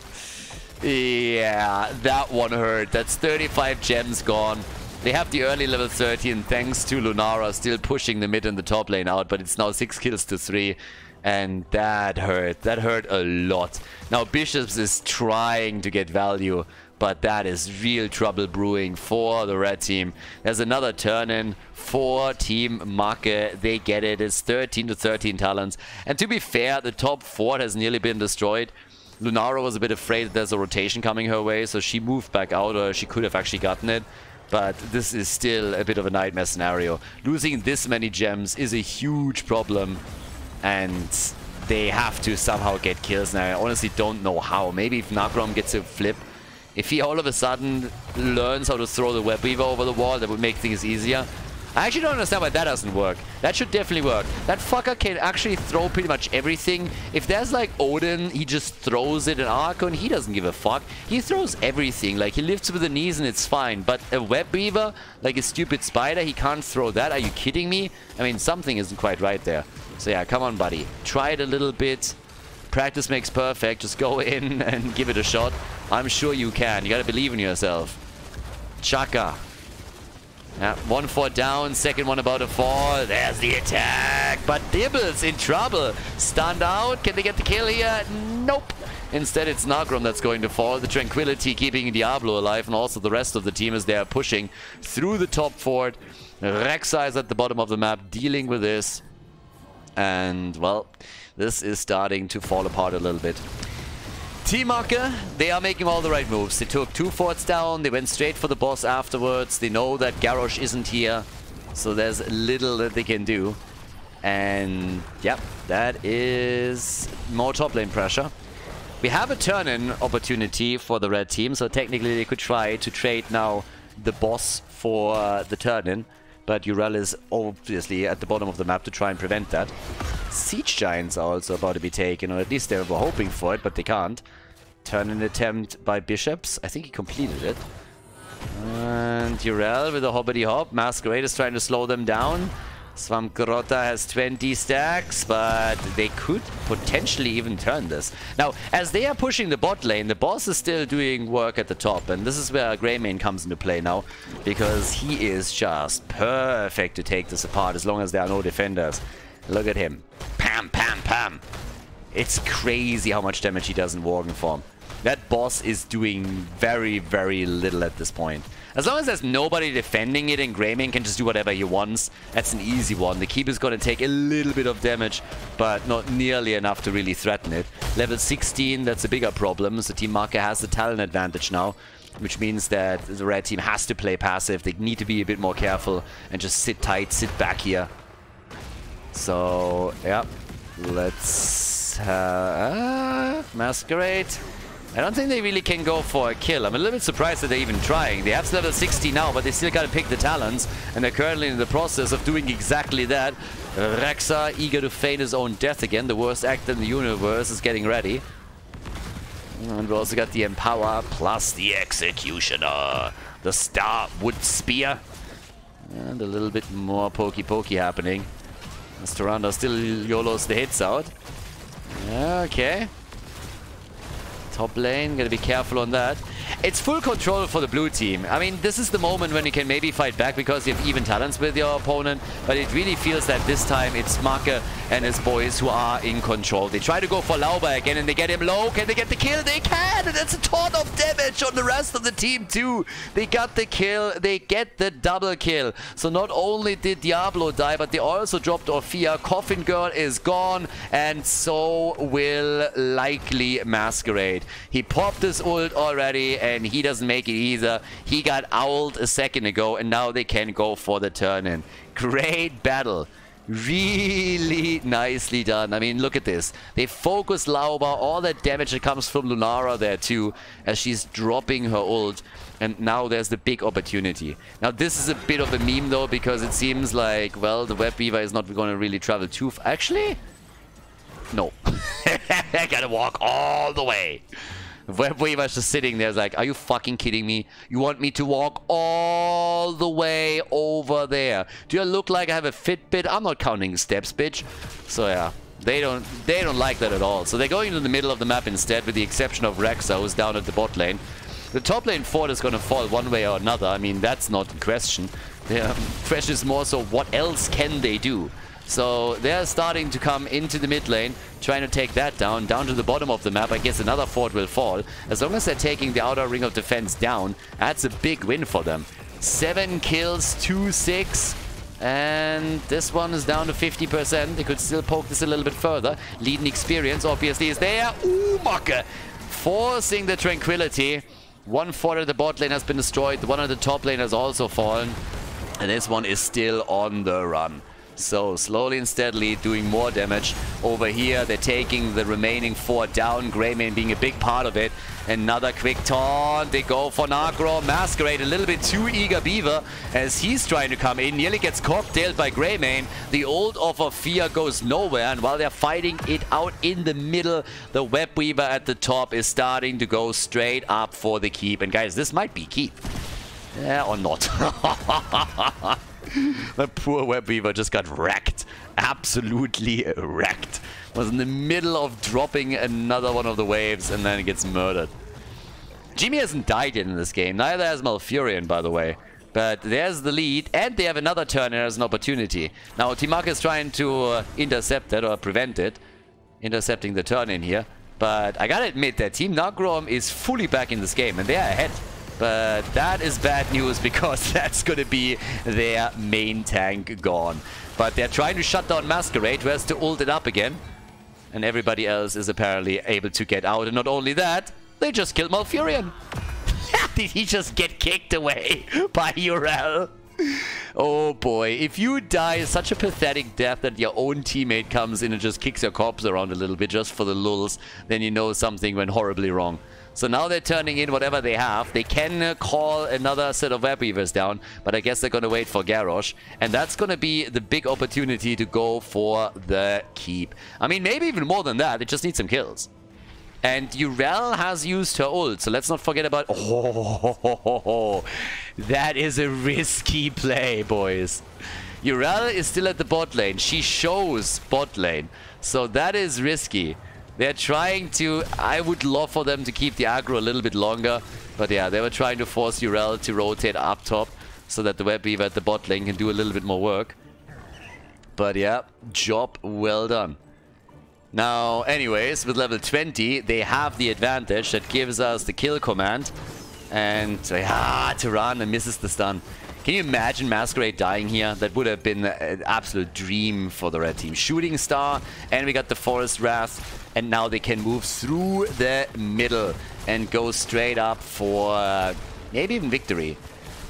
Yeah, that one hurt. That's 35 gems gone. They have the early level 13 thanks to Lunara still pushing the mid and the top lane out, but it's now 6 kills to 3. And that hurt. That hurt a lot. Now Bishops is trying to get value, but that is real trouble brewing for the red team. There's another turn-in for Team Makke. They get it. It's 13 to 13 talents. And to be fair, the top fort has nearly been destroyed. Lunara was a bit afraid that there's a rotation coming her way, so she moved back out, or she could have actually gotten it. But this is still a bit of a nightmare scenario. Losing this many gems is a huge problem. And they have to somehow get kills now. I honestly don't know how. Maybe if Nagrom gets a flip, if he all of a sudden learns how to throw the web weaver over the wall, that would make things easier. I actually don't understand why that doesn't work. That should definitely work. That fucker can actually throw pretty much everything. If there's like Odin, he just throws it in Arco and he doesn't give a fuck. He throws everything. Like he lifts with the knees and it's fine. But a web weaver, like a stupid spider, he can't throw that. Are you kidding me? I mean, something isn't quite right there. So yeah, come on, buddy. Try it a little bit. Practice makes perfect. Just go in and give it a shot. I'm sure you can. You gotta believe in yourself. Chaka. Yeah, 1 fort down, second one about to fall. There's the attack. But Dibbles in trouble. Stunned out. Can they get the kill here? Nope. Instead, it's Nagrom that's going to fall. The Tranquility keeping Diablo alive, and also the rest of the team as they are pushing through the top fort. Rexa is at the bottom of the map, dealing with this. And, well, this is starting to fall apart a little bit. Team Makke, they are making all the right moves. They took 2 forts down, they went straight for the boss afterwards. They know that Garrosh isn't here, so there's little that they can do. And, yep, that is more top lane pressure. We have a turn-in opportunity for the red team, so technically they could try to trade now the boss for the turn-in. But Urel is obviously at the bottom of the map to try and prevent that. Siege Giants are also about to be taken, or at least they were hoping for it, but they can't. Turn-in attempt by Bishops. I think he completed it. And Urel with a hoppity hop. Masquerade is trying to slow them down. Swamgrota has 20 stacks, but they could potentially even turn this. Now, as they are pushing the bot lane, the boss is still doing work at the top, and this is where Greymane comes into play now, because he is just perfect to take this apart as long as there are no defenders. Look at him. Pam, pam, pam. It's crazy how much damage he does in Worgen form. That boss is doing very, very little at this point. As long as there's nobody defending it and Greymane can just do whatever he wants, that's an easy one. The keep is going to take a little bit of damage, but not nearly enough to really threaten it. Level 16, that's a bigger problem. So Team Makke has the talent advantage now, which means that the red team has to play passive. They need to be a bit more careful and just sit tight, sit back here. So, yeah, let's... Masquerade. I don't think they really can go for a kill. I'm a little bit surprised that they're even trying. They have level 60 now, but they still gotta pick the talents, and they're currently in the process of doing exactly that. Rexxar, eager to feign his own death again. The worst actor in the universe is getting ready. And we also got the Empower plus the Executioner. The Star Wood Spear. And a little bit more pokey happening. As Tyrande still YOLOs the hits out. Okay. Top lane, gotta be careful on that. It's full control for the blue team. I mean, this is the moment when you can maybe fight back because you have even talents with your opponent, but it really feels that this time it's Makke and his boys who are in control. They try to go for Lauber again and they get him low. Can they get the kill? They can! And that's a ton of damage on the rest of the team too. They got the kill. They get the double kill. So not only did Diablo die, but they also dropped Orphea. Coffin Girl is gone, and so will likely Masquerade. He popped his ult already, and he doesn't make it either. He got owled a second ago, and now they can go for the turn-in. Great battle. Really nicely done. I mean, look at this. They focus Lauber, all that damage that comes from Lunara there too, as she's dropping her ult. And now there's the big opportunity. Now this is a bit of a meme though, because it seems like, well, the Web Weaver is not going to really travel too far. Actually? No. I gotta walk all the way. Web Weaver's just sitting there like, are you fucking kidding me? You want me to walk all the way over there? Do I look like I have a Fitbit? I'm not counting steps, bitch. So yeah, they don't like that at all. So they're going into the middle of the map instead, with the exception of Rexxar, who's down at the bot lane. The top lane fort is going to fall one way or another. I mean, that's not in question. The question is more so, what else can they do? So they're starting to come into the mid lane, trying to take that down to the bottom of the map. I guess another fort will fall. As long as they're taking the outer ring of defense down, that's a big win for them. 7 kills, 2-6. And this one is down to 50%. They could still poke this a little bit further. Leading experience obviously is there. Ooh, Makke forcing the tranquility. One fort at the bot lane has been destroyed. The one at the top lane has also fallen. And this one is still on the run. So slowly and steadily doing more damage. Over here they're taking the remaining 4 down, Greymane being a big part of it. Another quick taunt, they go for Nagrom. Masquerade a little bit too eager beaver as he's trying to come in, nearly gets cocktailed by Greymane. The ult of Orphea goes nowhere, and while they're fighting it out in the middle, the Web Weaver at the top is starting to go straight up for the keep. And guys, this might be keep. Yeah, or not. That poor Web Weaver just got wrecked. Absolutely wrecked. Was in the middle of dropping another one of the waves and then gets murdered. Jimmy hasn't died yet in this game. Neither has Malfurion, by the way. But there's the lead, and they have another turn as an opportunity. Now, Makke is trying to intercept it, or prevent it. Intercepting the turn in here. But I gotta admit that Team Nagrom is fully back in this game, and they are ahead. But that is bad news, because that's going to be their main tank gone. But they're trying to shut down Masquerade, who has to ult it up again. And everybody else is apparently able to get out. And not only that, they just killed Malfurion. Did he just get kicked away by Urel? Oh boy, if you die such a pathetic death that your own teammate comes in and just kicks your corpse around a little bit just for the lulz, then you know something went horribly wrong. So now they're turning in whatever they have. They can call another set of Web Weavers down, but I guess they're going to wait for Garrosh. And that's going to be the big opportunity to go for the keep. I mean, maybe even more than that. They just need some kills. And Urel has used her ult, so let's not forget about... Oh, that is a risky play, boys. Urel is still at the bot lane. She shows bot lane, so that is risky. They're trying to... I would love for them to keep the aggro a little bit longer. But yeah, they were trying to force Urel to rotate up top so that the Web Weaver at the bot lane can do a little bit more work. But yeah, job well done. Now, anyways, with level 20, they have the advantage that gives us the kill command. And Tyrande misses the stun. Can you imagine Masquerade dying here? That would have been an absolute dream for the red team. Shooting star, and we got the Forest Wrath. And now they can move through the middle and go straight up for maybe even victory.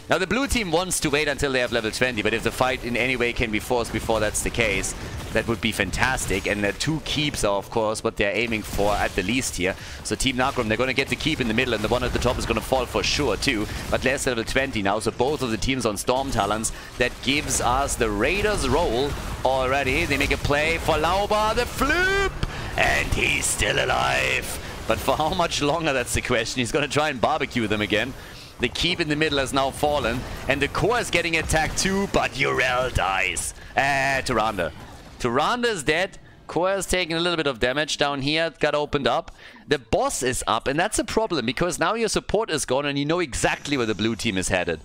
Now the blue team wants to wait until they have level 20, but if the fight in any way can be forced before that's the case, that would be fantastic. And the 2 keeps are, of course, what they're aiming for at the least here. So Team Nagrom, they're going to get the keep in the middle, and the one at the top is going to fall for sure too. But less level 20 now, so both of the teams on Storm Talons. That gives us the Raiders roll already. They make a play for Lauba, the flip! And he's still alive. But for how much longer, that's the question. He's going to try and barbecue them again. The keep in the middle has now fallen, and the core is getting attacked too, but Urel dies. Tyrande. Tyrande is dead. Core is taking a little bit of damage down here. Got opened up. The boss is up, and that's a problem, because now your support is gone, and you know exactly where the blue team is headed.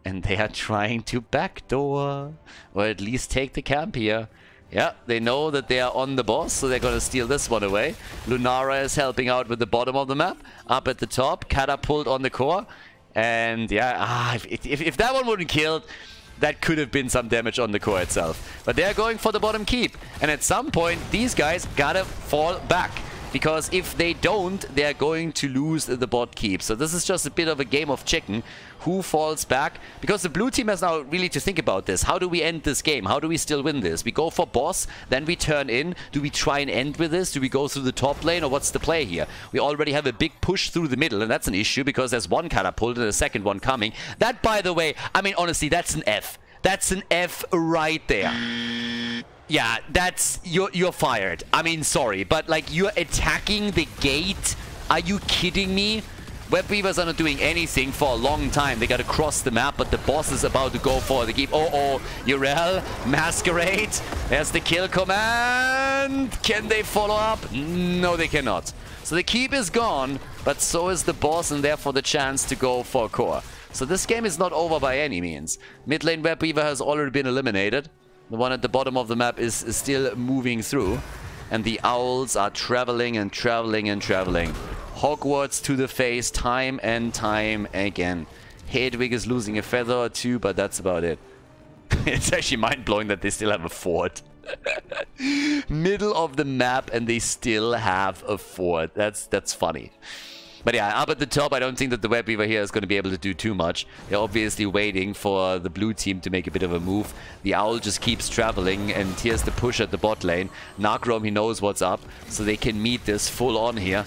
And they are trying to backdoor, or at least take the camp here. Yeah, they know that they are on the boss, so they're going to steal this one away. Lunara is helping out with the bottom of the map. Up at the top, Catapult on the core. And yeah, if that one wouldn't killed, that could have been some damage on the core itself. But they're going for the bottom keep. And at some point, these guys gotta fall back. Because if they don't, they're going to lose the bot keep. So this is just a bit of a game of chicken. Who falls back? Because the blue team has now really to think about this. How do we end this game? How do we still win this? We go for boss, then we turn in. Do we try and end with this? Do we go through the top lane, or what's the play here? We already have a big push through the middle, and that's an issue because there's one catapult and a second one coming. That, by the way, I mean, honestly, that's an F. That's an F right there. Yeah, that's... You're fired. I mean, sorry, but like, you're attacking the gate? Are you kidding me? Web Weavers are not doing anything for a long time. They got to cross the map, but the boss is about to go for the keep. Oh, Urel, Masquerade. There's the kill command. Can they follow up? No, they cannot. So the keep is gone, but so is the boss, and therefore the chance to go for core. So this game is not over by any means. Mid lane Web Weaver has already been eliminated. The one at the bottom of the map is still moving through. And the owls are traveling and traveling and traveling. Hogwarts to the face time and time again. Hedwig is losing a feather or two, but that's about it. It's actually mind-blowing that they still have a fort. Middle of the map and they still have a fort. That's funny. But yeah, up at the top, I don't think that the Web Weaver here is going to be able to do too much. They're obviously waiting for the blue team to make a bit of a move. The owl just keeps traveling, and here's the push at the bot lane. Nagrom, he knows what's up, so they can meet this full on here.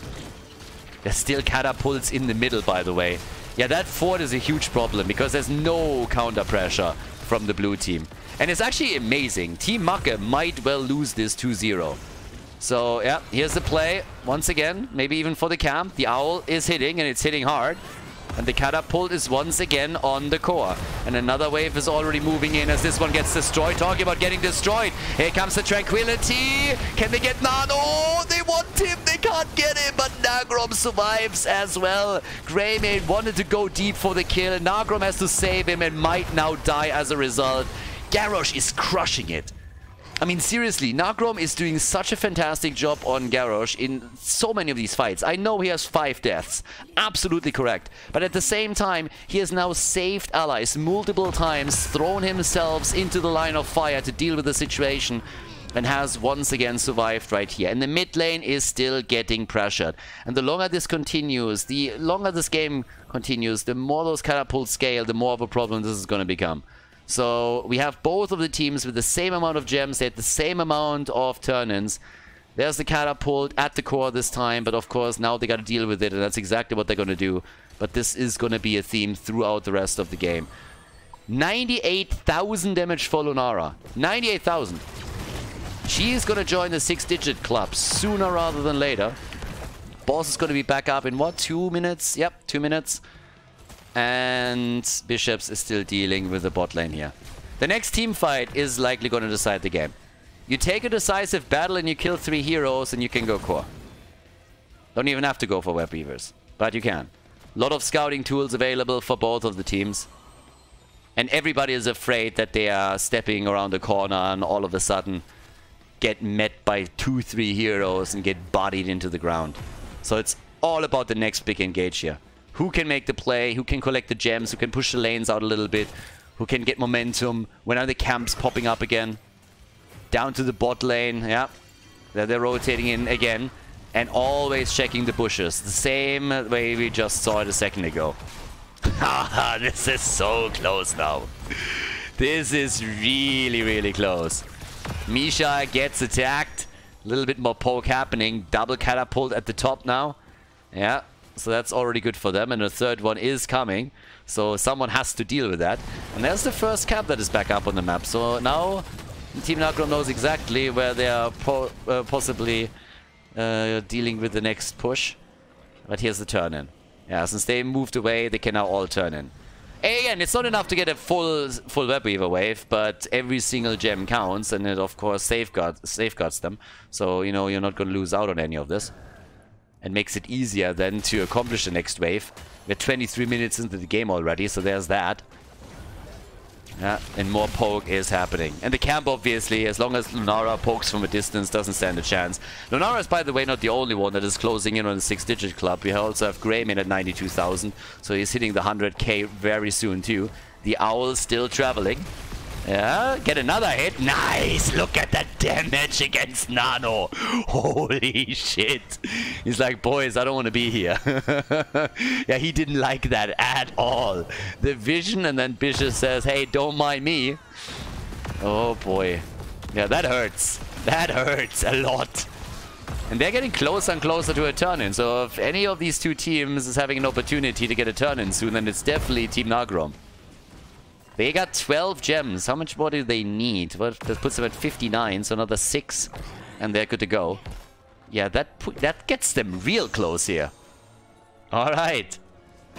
There's still catapults in the middle, by the way. Yeah, that fort is a huge problem, because there's no counter pressure from the blue team. And it's actually amazing. Team Makke might well lose this 2-0. So, yeah, here's the play. Once again, maybe even for the camp. The owl is hitting, and it's hitting hard. And the catapult is once again on the core. And another wave is already moving in as this one gets destroyed. Talking about getting destroyed. Here comes the Tranquility. Can they get Nan? Oh, they want him. They can't get him. But Nagrom survives as well. Greymane wanted to go deep for the kill. Nagrom has to save him and might now die as a result. Garrosh is crushing it. I mean, seriously, Nagrom is doing such a fantastic job on Garrosh in so many of these fights. I know he has 5 deaths. Absolutely correct. But at the same time, he has now saved allies multiple times, thrown himself into the line of fire to deal with the situation, and has once again survived right here. And the mid lane is still getting pressured. And the longer this continues, the longer this game continues, the more those catapults scale, the more of a problem this is going to become. So we have both of the teams with the same amount of gems, they had the same amount of turn-ins. There's the catapult at the core this time, but of course now they got to deal with it, and that's exactly what they're going to do. But this is going to be a theme throughout the rest of the game. 98,000 damage for Lunara. 98,000. She is going to join the 6-digit club sooner rather than later. Boss is going to be back up in what, 2 minutes? Yep, 2 minutes. And Bishops is still dealing with the bot lane here. The next team fight is likely going to decide the game. You take a decisive battle and you kill 3 heroes and you can go core. Don't even have to go for Web Weavers, but you can. A lot of scouting tools available for both of the teams. And everybody is afraid that they are stepping around the corner and all of a sudden get met by 2-3 heroes and get bodied into the ground. So it's all about the next big engage here. Who can make the play, who can collect the gems, who can push the lanes out a little bit, who can get momentum. When are the camps popping up again? Down to the bot lane, yeah. They're rotating in again. And always checking the bushes. The same way we just saw it a second ago. Haha, this is so close now. This is really, really close. Misha gets attacked. A little bit more poke happening. Double catapult at the top now. Yeah, so that's already good for them. And the third one is coming. So someone has to deal with that. And there's the first camp that is back up on the map. So now Team Nagrom knows exactly where they are possibly dealing with the next push. But here's the turn in. Yeah, since they moved away, they can now all turn in. Again, it's not enough to get a full Web Weaver wave, but every single gem counts, and it of course safeguards them. So, you know, you're not going to lose out on any of this. And makes it easier then to accomplish the next wave. We're 23 minutes into the game already, so there's that. Yeah, and more poke is happening. And the camp, obviously, as long as Lunara pokes from a distance, doesn't stand a chance. Lunara is, by the way, not the only one that is closing in on the 6-digit club. We also have Greyman at 92,000, so he's hitting the 100k very soon too. The Owl still traveling. Yeah, get another hit. Nice! Look at that damage against Nano. Holy shit. He's like, boys, I don't want to be here. Yeah, he didn't like that at all. The vision, and then Bishop says, hey, don't mind me. Oh boy. Yeah, that hurts. That hurts a lot. And they're getting closer and closer to a turn-in. So if any of these two teams is having an opportunity to get a turn-in soon, then it's definitely Team Nagrom. They got 12 gems. How much more do they need? Well, that puts them at 59, so another 6. And they're good to go. Yeah, that gets them real close here. Alright.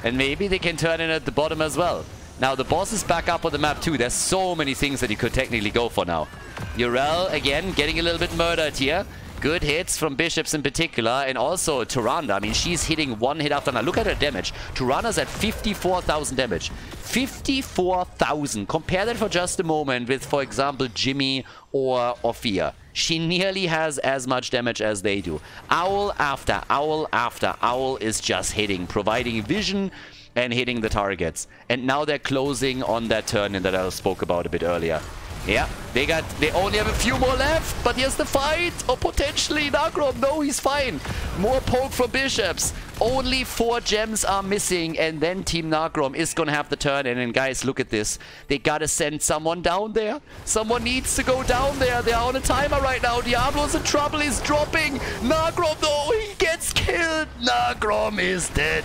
And maybe they can turn in at the bottom as well. Now, the boss is back up on the map too. There's so many things that you could technically go for now. Urel, again, getting a little bit murdered here. Good hits from Bishops in particular, and also Tyrande. I mean, she's hitting one hit after another. Look at her damage. Tyranda's at 54,000 damage. 54,000. Compare that for just a moment with, for example, Jimmy or Ophia. She nearly has as much damage as they do. Owl after owl after owl is just hitting, providing vision and hitting the targets. And now they're closing on that turn-in that I spoke about a bit earlier. Yeah, they only have a few more left, but here's the fight. Or potentially Nagrom. No, he's fine. More poke from Bishops. Only 4 gems are missing, and then Team Nagrom is gonna have the turn in. And guys, look at this. They gotta send someone down there. Someone needs to go down there. They are on a timer right now. Diablo's in trouble. He's dropping. Nagrom, though, he gets killed. Nagrom is dead.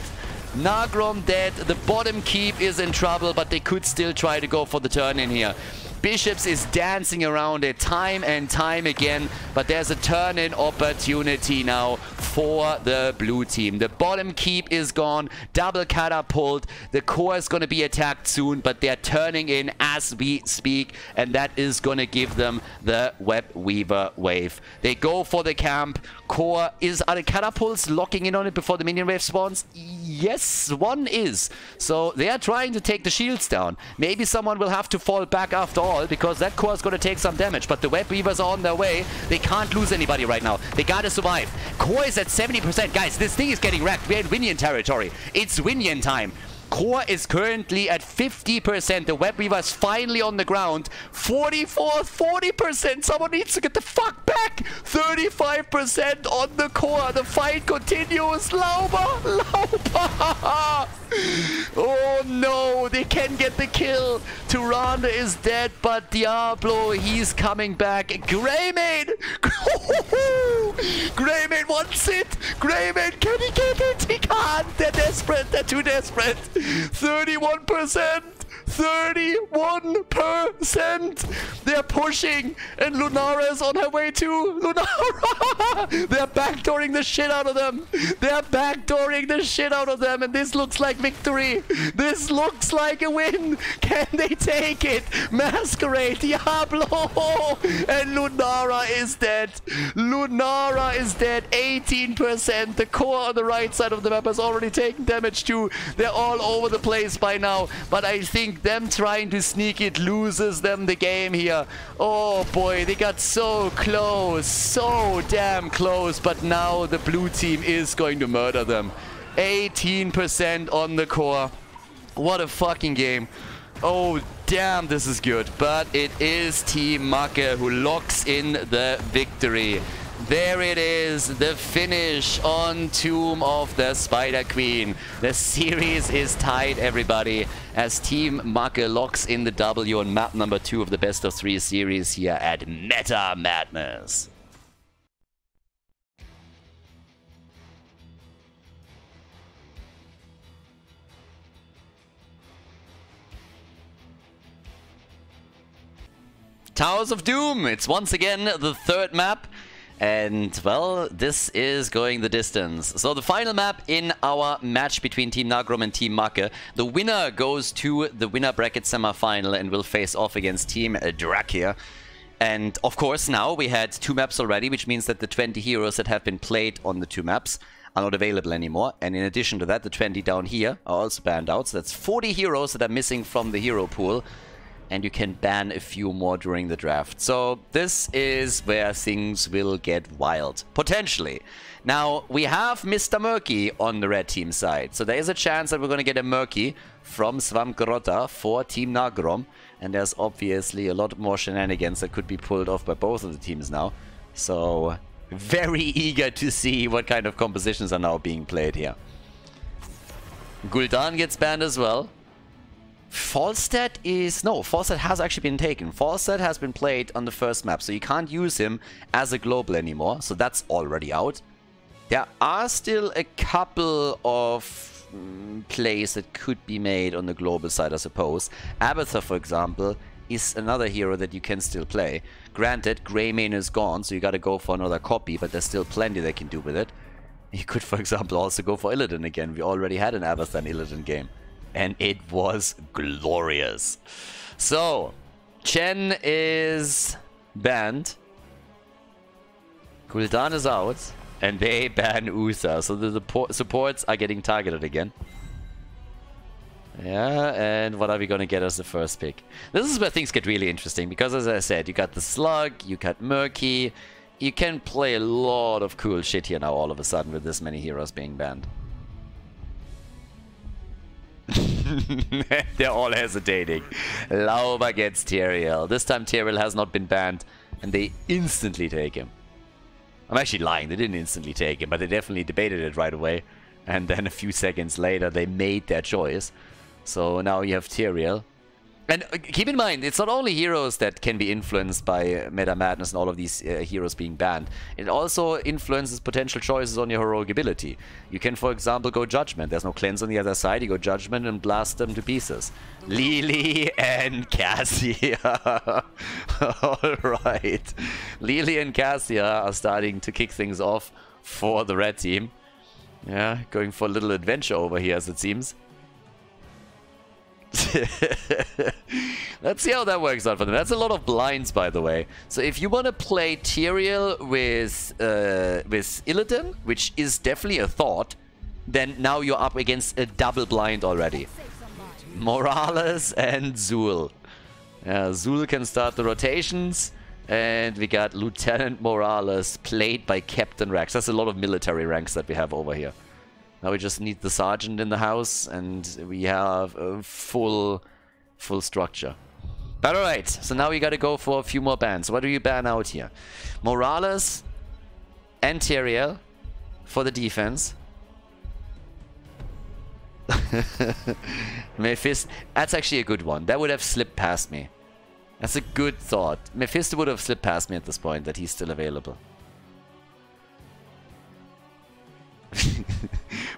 Nagrom dead. The bottom keep is in trouble, but they could still try to go for the turn in here. Bishops is dancing around it time and time again, but there's a turn-in opportunity now for the blue team. The bottom keep is gone, double catapult. The core is going to be attacked soon, but they're turning in as we speak, and that is going to give them the Web Weaver wave. They go for the camp. Core are the catapults locking in on it before the minion wave spawns? Yes, one is. So they are trying to take the shields down. Maybe someone will have to fall back after all, because that core is going to take some damage, but the Web Weavers are on their way. They can't lose anybody right now. They gotta survive. Core is at 70%. Guys, this thing is getting wrecked. We're in Winion territory. It's Winion time. Core is currently at 50%. The Web Weaver is finally on the ground. 40%. Someone needs to get the fuck back. 35% on the core. The fight continues. Lauber. Oh no, they can get the kill. Tyrande is dead, but Diablo, he's coming back. Greyman. Greyman wants it. Greyman, can he get it? He can't. They're desperate. They're too desperate. 31%. 31%. They're pushing, and Lunara is on her way too. Lunara! They're backdooring the shit out of them. They're backdooring the shit out of them, and this looks like victory. This looks like a win. Can they take it? Masquerade, Diablo, and Lunara is dead. Lunara is dead. 18%. The core on the right side of the map has already taken damage too. They're all over the place by now, but I think them trying to sneak it loses them the game here. Oh boy, they got so close, so damn close, but now the blue team is going to murder them. 18% on the core. What a fucking game. Oh damn, this is good, but it is Team Makke who locks in the victory. there it is, the finish on Tomb of the Spider Queen. The series is tied, everybody, as Team Makke locks in the W on map number 2 of the best of 3 series here at Meta Madness. Towers of Doom, it's once again the 3rd map. And, well, this is going the distance. So the final map in our match between Team Nagrom and Team Makke. The winner goes to the winner bracket semi-final and will face off against Team Dehaka. And, of course, now we had 2 maps already, which means that the 20 heroes that have been played on the 2 maps are not available anymore. And in addition to that, the 20 down here are also banned out. So that's 40 heroes that are missing from the hero pool. And you can ban a few more during the draft. So this is where things will get wild, potentially. Now, we have Mr. Murky on the red team side. So there is a chance that we're going to get a Murky from Swamgrotta for Team Nagrom. And there's obviously a lot more shenanigans that could be pulled off by both of the teams now. So, very eager to see what kind of compositions are now being played here. Gul'dan gets banned as well. Falstad is... No, Falstad has actually been taken. Falstad has been played on the first map, so you can't use him as a global anymore. So that's already out. There are still a couple of plays that could be made on the global side, I suppose. Abathur, for example, is another hero that you can still play. Granted, Greymane is gone, so you gotta go for another copy, but there's still plenty they can do with it. You could, for example, also go for Illidan again. We already had an Abathur and Illidan game. And it was glorious. So, Chen is banned. Gul'dan is out. And they ban Uther. So the supports are getting targeted again. Yeah, and what are we going to get as the first pick? This is where things get really interesting. Because as I said, you got the Slug, you got Murky. You can play a lot of cool shit here now all of a sudden with this many heroes being banned. They're all hesitating. Lauber gets Tyrael. This time Tyrael has not been banned, and they instantly take him. I'm actually lying, they didn't instantly take him, but they definitely debated it right away. And then a few seconds later, they made their choice. So now you have Tyrael. And keep in mind, it's not only heroes that can be influenced by Meta Madness and all of these heroes being banned. It also influences potential choices on your heroic ability. You can, for example, go Judgment. There's no cleanse on the other side. You go Judgment and blast them to pieces. Lily and Cassia. Alright. Lily and Cassia are starting to kick things off for the red team. Yeah, going for a little adventure over here, as it seems. Let's see how that works out for them. That's a lot of blinds, by the way. So if you want to play Tyrael with Illidan, which is definitely a thought, then now you're up against a double blind already. Morales and Zul. Zul can start the rotations. And we got Lieutenant Morales played by Captain Rex. That's a lot of military ranks that we have over here. Now we just need the sergeant in the house, and we have a full structure. But alright, so now we gotta go for a few more bans. What do you ban out here? Morales and Tyrael for the defense. Mephisto, that's actually a good one. That would have slipped past me. That's a good thought. Mephisto would have slipped past me at this point, that he's still available.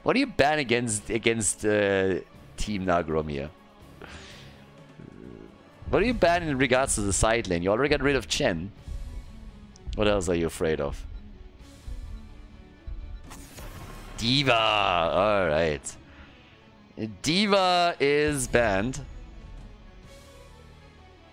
What do you ban against Team Nagrom here? What do you ban in regards to the side lane? You already got rid of Chen. What else are you afraid of? D.Va! Alright. D.Va is banned.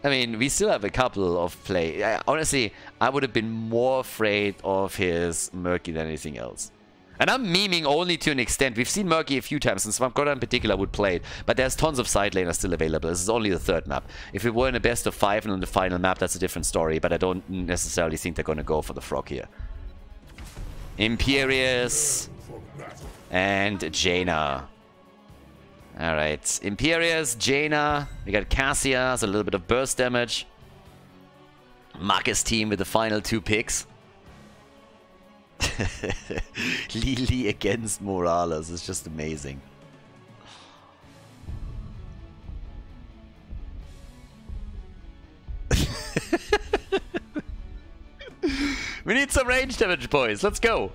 I mean, we still have a couple of play. Honestly, I would have been more afraid of his Murky than anything else. And I'm memeing only to an extent. We've seen Murky a few times, and Swamgrotta in particular would play it. But there's tons of side laners still available. This is only the third map. If it were in a best of 5 and on the final map, that's a different story. But I don't necessarily think they're going to go for the frog here. Imperius and Jaina. Alright, Imperius, Jaina. We got Cassia, so a little bit of burst damage. Makke's team with the final 2 picks. Lili against Morales is just amazing. We need some range damage, boys. Let's go.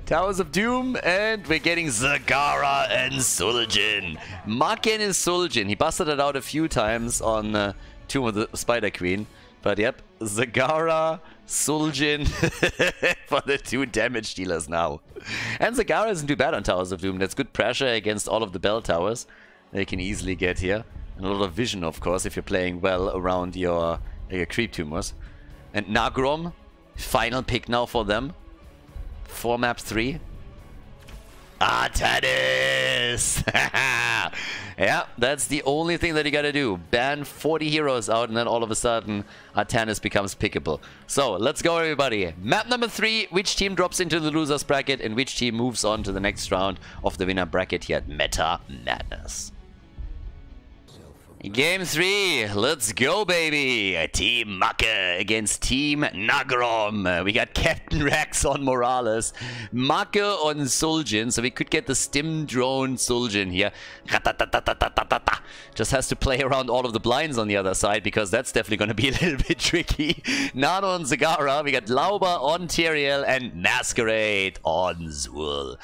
Towers of Doom, and we're getting Zagara and Suljin. Makke and Suljin. He busted it out a few times on Tomb of the Spider Queen. But yep, Zagara, Suljin for the 2 damage dealers now. And Zagara isn't too bad on Towers of Doom. That's good pressure against all of the bell towers. They can easily get here. And a lot of vision, of course, if you're playing well around your creep tumors. And Nagrom, final pick now for them. 4 map 3. Artanis! Yeah, that's the only thing that you gotta do. Ban 40 heroes out and then all of a sudden Artanis becomes pickable. So, let's go everybody. Map number 3, which team drops into the losers bracket and which team moves on to the next round of the winner bracket here at Meta Madness. Game 3, let's go baby! Team Makke against Team Nagrom. We got Captain Rex on Morales, Makke on Suljin, so we could get the stim drone Suljin here. Just has to play around all of the blinds on the other side because that's definitely going to be a little bit tricky. Nano on Zagara, we got Lauba on Tyrael and Masquerade on Zul.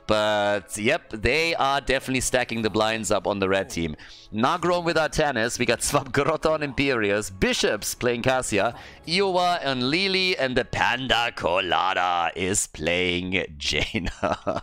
But, yep, they are definitely stacking the blinds up on the red team. Nagrom with Artanis, we got Svabgrota on Imperius, Bishops playing Cassia, Iowa and Lili, and the Panda Colada is playing Jaina.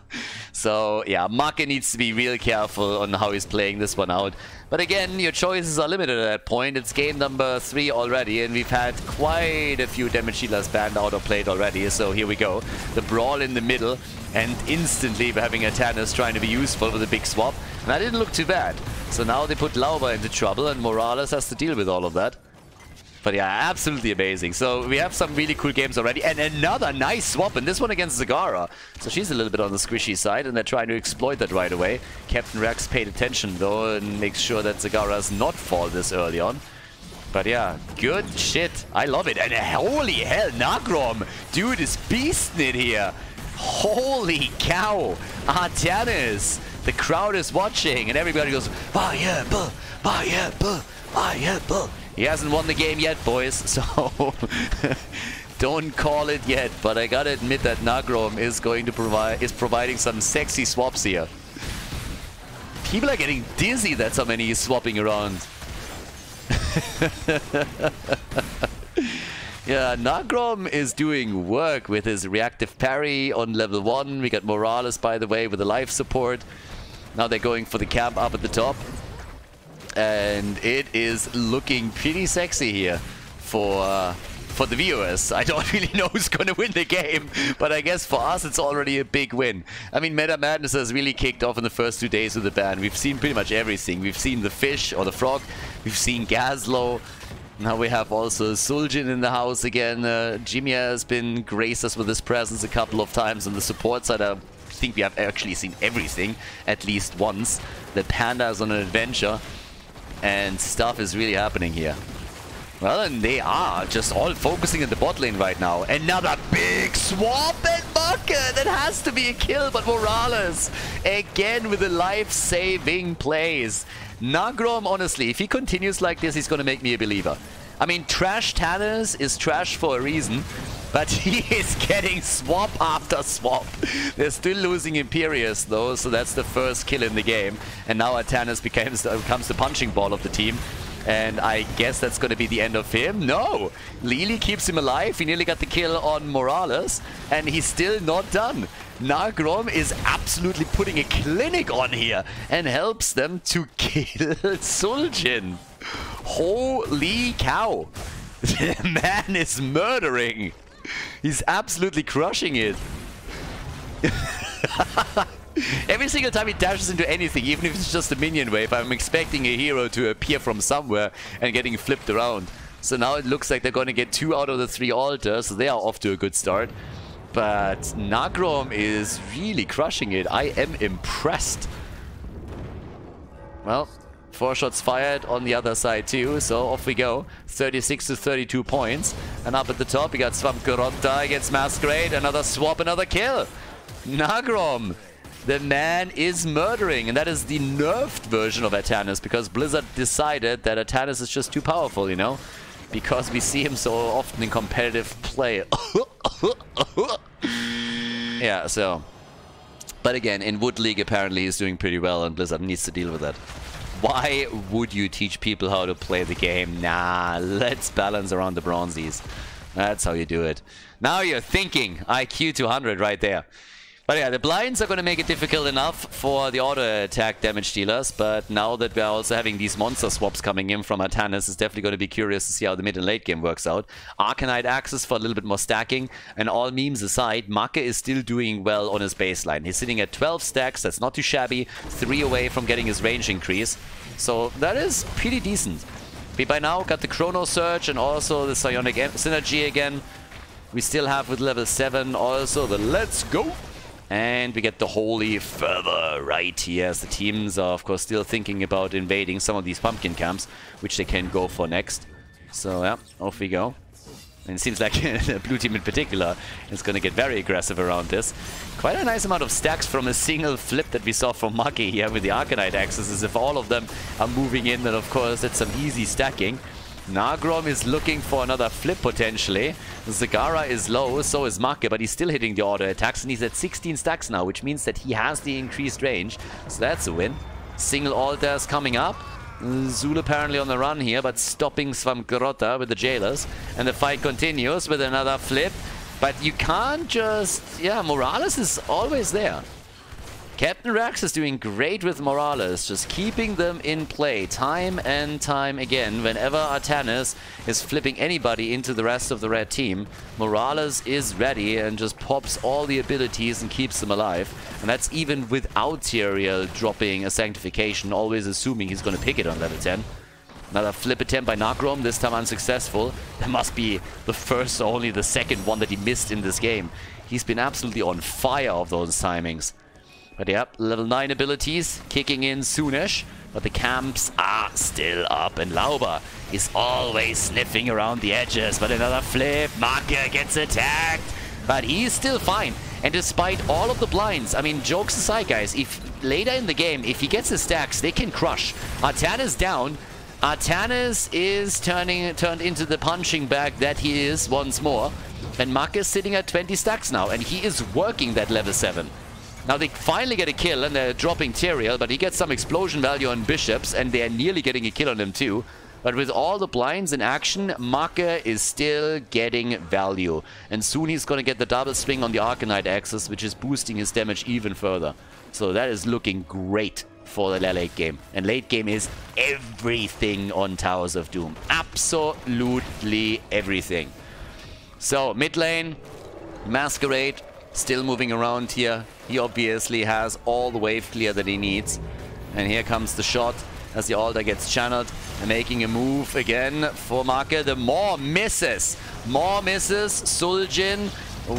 So, yeah, Makke needs to be real careful on how he's playing this one out. But again, your choices are limited at that point. It's game number 3 already, and we've had quite a few damage healers banned out or played already. So here we go. The brawl in the middle, and instantly we're having Artanis trying to be useful with a big swap. And that didn't look too bad. So now they put Lauba into trouble, and Morales has to deal with all of that. But yeah, absolutely amazing. So we have some really cool games already. And another nice swap, and this one against Zagara. So she's a little bit on the squishy side, and they're trying to exploit that right away. Captain Rex paid attention, though, and makes sure that Zagara does not fall this early on. But yeah, good shit. I love it. And holy hell, Nagrom, dude, is beasting it here. Holy cow. Artanis. The crowd is watching, and everybody goes, viable, viable, viable. He hasn't won the game yet, boys, so don't call it yet. But I gotta admit that Nagrom is going to providing some sexy swaps here. People are getting dizzy that so many is swapping around. Yeah, Nagrom is doing work with his reactive parry on level 1. We got Morales, by the way, with the life support. Now they're going for the camp up at the top. And it is looking pretty sexy here for the viewers. I don't really know who's going to win the game, but I guess for us it's already a big win. I mean, Meta Madness has really kicked off in the first 2 days of the ban. We've seen pretty much everything. We've seen the fish or the frog. We've seen Gazlo. Now we have also Suljin in the house again. Jimmy has been graced us with his presence a couple of times on the support side. I think we have actually seen everything at least once. The Panda is on an adventure. And stuff is really happening here. Well, and they are just all focusing in the bot lane right now. Another big swap and Makke! That has to be a kill, but Morales again with the life-saving plays. Nagrom, honestly, if he continues like this, he's going to make me a believer. I mean, trash Tannis is trash for a reason, but he is getting swap after swap. They're still losing Imperius though, so that's the first kill in the game. And now Artanis becomes the punching ball of the team. And I guess that's going to be the end of him. No! Lili keeps him alive. He nearly got the kill on Morales. And he's still not done. Nagrom is absolutely putting a clinic on here. And helps them to kill Suljin. Holy cow. The man is murdering. He's absolutely crushing it. Every single time he dashes into anything, even if it's just a minion wave, I'm expecting a hero to appear from somewhere and getting flipped around. So now it looks like they're going to get 2 out of the 3 altars, so they are off to a good start. But Nagrom is really crushing it. I am impressed. Well, 4 shots fired on the other side too, so off we go. 36 to 32 points. And up at the top, we got Swamkarota against Masquerade. Another swap, another kill. Nagrom, the man is murdering. And that is the nerfed version of Atanas, because Blizzard decided that Atanas is just too powerful, you know? Because we see him so often in competitive play. Yeah, so... But again, in Wood League apparently he's doing pretty well and Blizzard needs to deal with that. Why would you teach people how to play the game? Nah, let's balance around the bronzies. That's how you do it. Now you're thinking. IQ 200 right there. But yeah, the blinds are going to make it difficult enough for the auto attack damage dealers, but now that we're also having these monster swaps coming in from Atanas, it's definitely going to be curious to see how the mid and late game works out. Arcanite access for a little bit more stacking, and all memes aside, Makke is still doing well on his baseline. He's sitting at 12 stacks, that's not too shabby, 3 away from getting his range increase, so that is pretty decent. We by now got the Chrono Surge and also the Psionic Synergy again. We still have with level 7 also the Let's Go! And we get the Holy Fervor right here, as the teams are of course still thinking about invading some of these pumpkin camps, which they can go for next. So yeah, off we go. And it seems like the blue team in particular is going to get very aggressive around this. Quite a nice amount of stacks from a single flip that we saw from Makke here with the Arcanite axes. If all of them are moving in, then of course it's some easy stacking. Nagrom is looking for another flip potentially. Zagara is low, so is Makke, but he's still hitting the auto attacks and he's at 16 stacks now, which means that he has the increased range. So that's a win. Single altars coming up. Zul apparently on the run here, but stopping Swamkarota with the jailers. And the fight continues with another flip. But you can't just... Yeah, Morales is always there. Captain Rex is doing great with Morales, just keeping them in play time and time again. Whenever Atanas is flipping anybody into the rest of the red team, Morales is ready and just pops all the abilities and keeps them alive. And that's even without Tyrael dropping a Sanctification, always assuming he's going to pick it on level 10. Another flip attempt by Nagrom, this time unsuccessful. That must be the first or only the second one that he missed in this game. He's been absolutely on fire of those timings. But yep, level 9 abilities kicking in soonish, but the camps are still up, and Lauber is always sniffing around the edges. But another flip, Makke gets attacked, but he's still fine. And despite all of the blinds, I mean, jokes aside guys, if later in the game, if he gets his stacks, they can crush. Atanas down, Atanas is turned into the punching bag that he is once more, and Makke is sitting at 20 stacks now, and he is working that level 7. Now they finally get a kill and they're dropping Tyrael, but he gets some explosion value on Bishops and they're nearly getting a kill on him too. But with all the blinds in action, Makke is still getting value. And soon he's going to get the double swing on the Arcanite axis, which is boosting his damage even further. So that is looking great for the late game. And late game is everything on Towers of Doom. Absolutely everything. So mid lane, Masquerade. Still moving around here. He obviously has all the wave clear that he needs. And here comes the shot as the altar gets channeled. And making a move again for Makke. The more misses. More misses. Suljin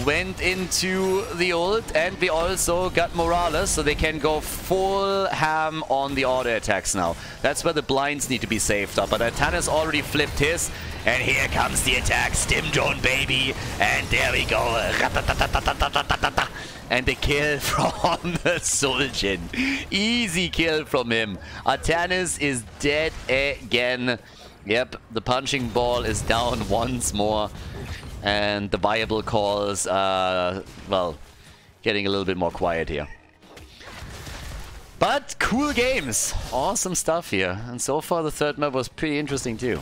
went into the ult. And we also got Morales, so they can go full ham on the auto attacks now. That's where the blinds need to be saved up. But Atanas already flipped his. And here comes the attack, Stim Drone baby, and there we go. And the kill from the Suljin. Easy kill from him. Atanas is dead again. Yep, the punching ball is down once more. And the viable calls are, well, getting a little bit more quiet here. But cool games. Awesome stuff here. And so far the third map was pretty interesting too.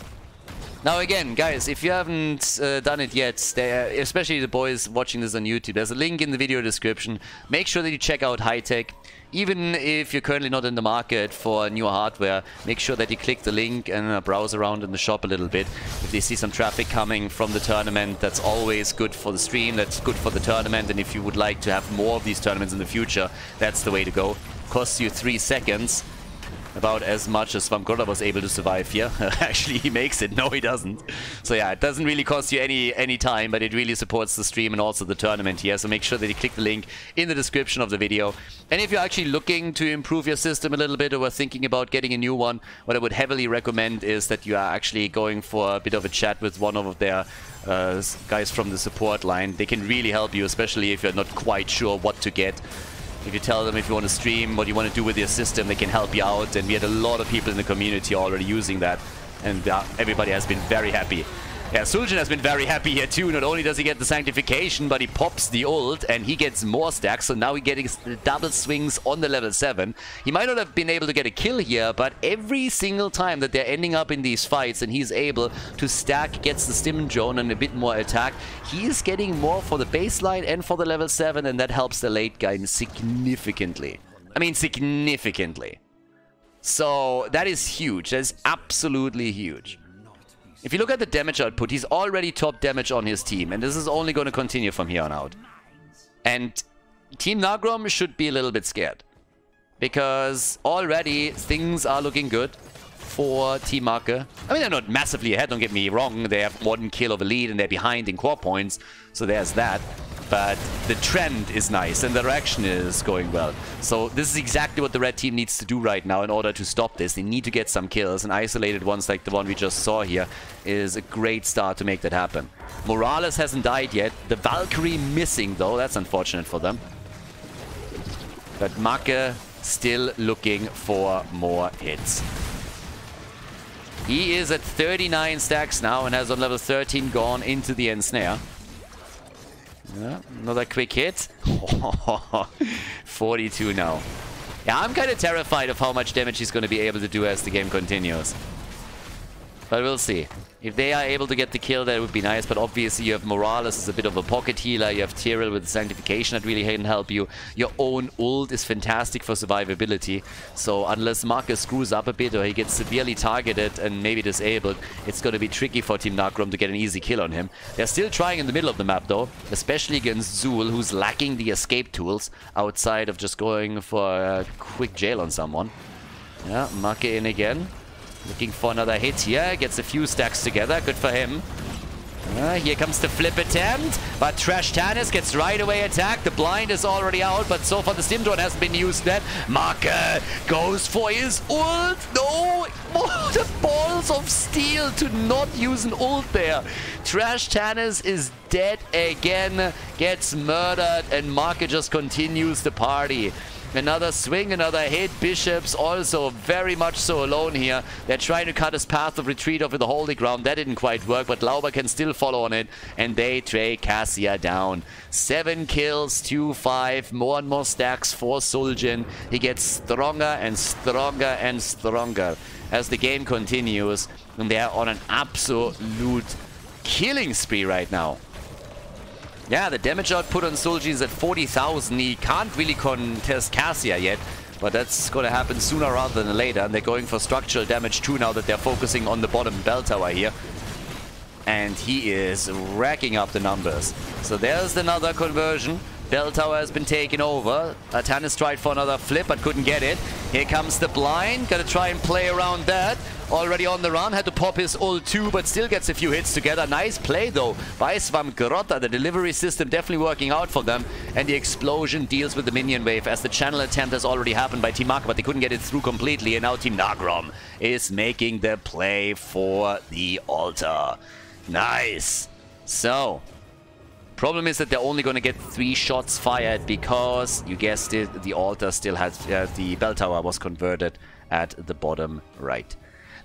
Now again, guys, if you haven't done it yet, especially the boys watching this on YouTube, there's a link in the video description. Make sure that you check out High Tech. Even if you're currently not in the market for newer hardware, make sure that you click the link and browse around in the shop a little bit. If they see some traffic coming from the tournament, that's always good for the stream, that's good for the tournament. And if you would like to have more of these tournaments in the future, that's the way to go. Costs you 3 seconds. about as much as Svamgorda was able to survive here. Actually, he makes it. No, he doesn't. So yeah, it doesn't really cost you any time, but it really supports the stream and also the tournament here. So make sure that you click the link in the description of the video. And if you're actually looking to improve your system a little bit or were thinking about getting a new one, what I would heavily recommend is that you are actually going for a bit of a chat with one of their guys from the support line. They can really help you, especially if you're not quite sure what to get. If you tell them if you want to stream, what you want to do with your system, they can help you out. And we had a lot of people in the community already using that. And everybody has been very happy. Yeah, Suljin has been very happy here too. Not only does he get the Sanctification, but he pops the ult and he gets more stacks. So now he's getting double swings on the level 7. He might not have been able to get a kill here, but every single time that they're ending up in these fights and he's able to stack, gets the stim drone and a bit more attack, he is getting more for the baseline and for the level 7, and that helps the late game significantly. I mean, significantly. So that is huge. That is absolutely huge. If you look at the damage output, he's already top damage on his team, and this is only going to continue from here on out. And Team Nagrom should be a little bit scared, because already things are looking good for Team Makke. I mean, they're not massively ahead, don't get me wrong. They have 1 kill of a lead, and they're behind in core points, so there's that. But the trend is nice, and the direction is going well. So this is exactly what the red team needs to do right now in order to stop this. They need to get some kills, and isolated ones like the one we just saw here is a great start to make that happen. Morales hasn't died yet. The Valkyrie missing, though. That's unfortunate for them. But Makke still looking for more hits. He is at 39 stacks now and has on level 13 gone into the ensnare. Yeah, another quick hit. 42 now. Yeah, I'm kind of terrified of how much damage he's going to be able to do as the game continues. But we'll see. If they are able to get the kill, that would be nice. But obviously you have Morales as a bit of a pocket healer. You have Tyrell with Sanctification that really can help you. Your own ult is fantastic for survivability. So unless Makke screws up a bit or he gets severely targeted and maybe disabled, it's going to be tricky for Team Nagrom to get an easy kill on him. They're still trying in the middle of the map though, especially against Zul, who's lacking the escape tools outside of just going for a quick jail on someone. Yeah, Makke in again. Looking for another hit here. Gets a few stacks together. Good for him. Here comes the flip attempt. But Trash Tannis gets right away attacked. The blind is already out. But so far the stim drone hasn't been used yet. Makke goes for his ult. No! Oh, the balls of steel to not use an ult there. Trash Tannis is dead again. Gets murdered. And Makke just continues the party. Another swing, another hit. Bishops also very much so alone here. They're trying to cut his path of retreat over the holy ground. That didn't quite work, but Lauber can still follow on it. And they take Cassia down. 7 kills, 2-5. More and more stacks for Suljin. He gets stronger and stronger and stronger as the game continues. And they're on an absolute killing spree right now. Yeah, the damage output on Suljin is at 40,000. He can't really contest Cassia yet, but that's going to happen sooner rather than later. And they're going for structural damage too now that they're focusing on the bottom bell tower here. And he is racking up the numbers. So there's another conversion. Bell tower has been taken over. Tannis tried for another flip but couldn't get it. Here comes the blind. Gotta try and play around that. Already on the run. Had to pop his ult too, but still gets a few hits together. Nice play though by Svamgorda. The delivery system definitely working out for them. And the explosion deals with the minion wave as the channel attempt has already happened by Team Makke, but they couldn't get it through completely. And now Team Nagrom is making the play for the altar. Nice. So problem is that they're only going to get 3 shots fired because, you guessed it, the altar still has, the bell tower was converted at the bottom right.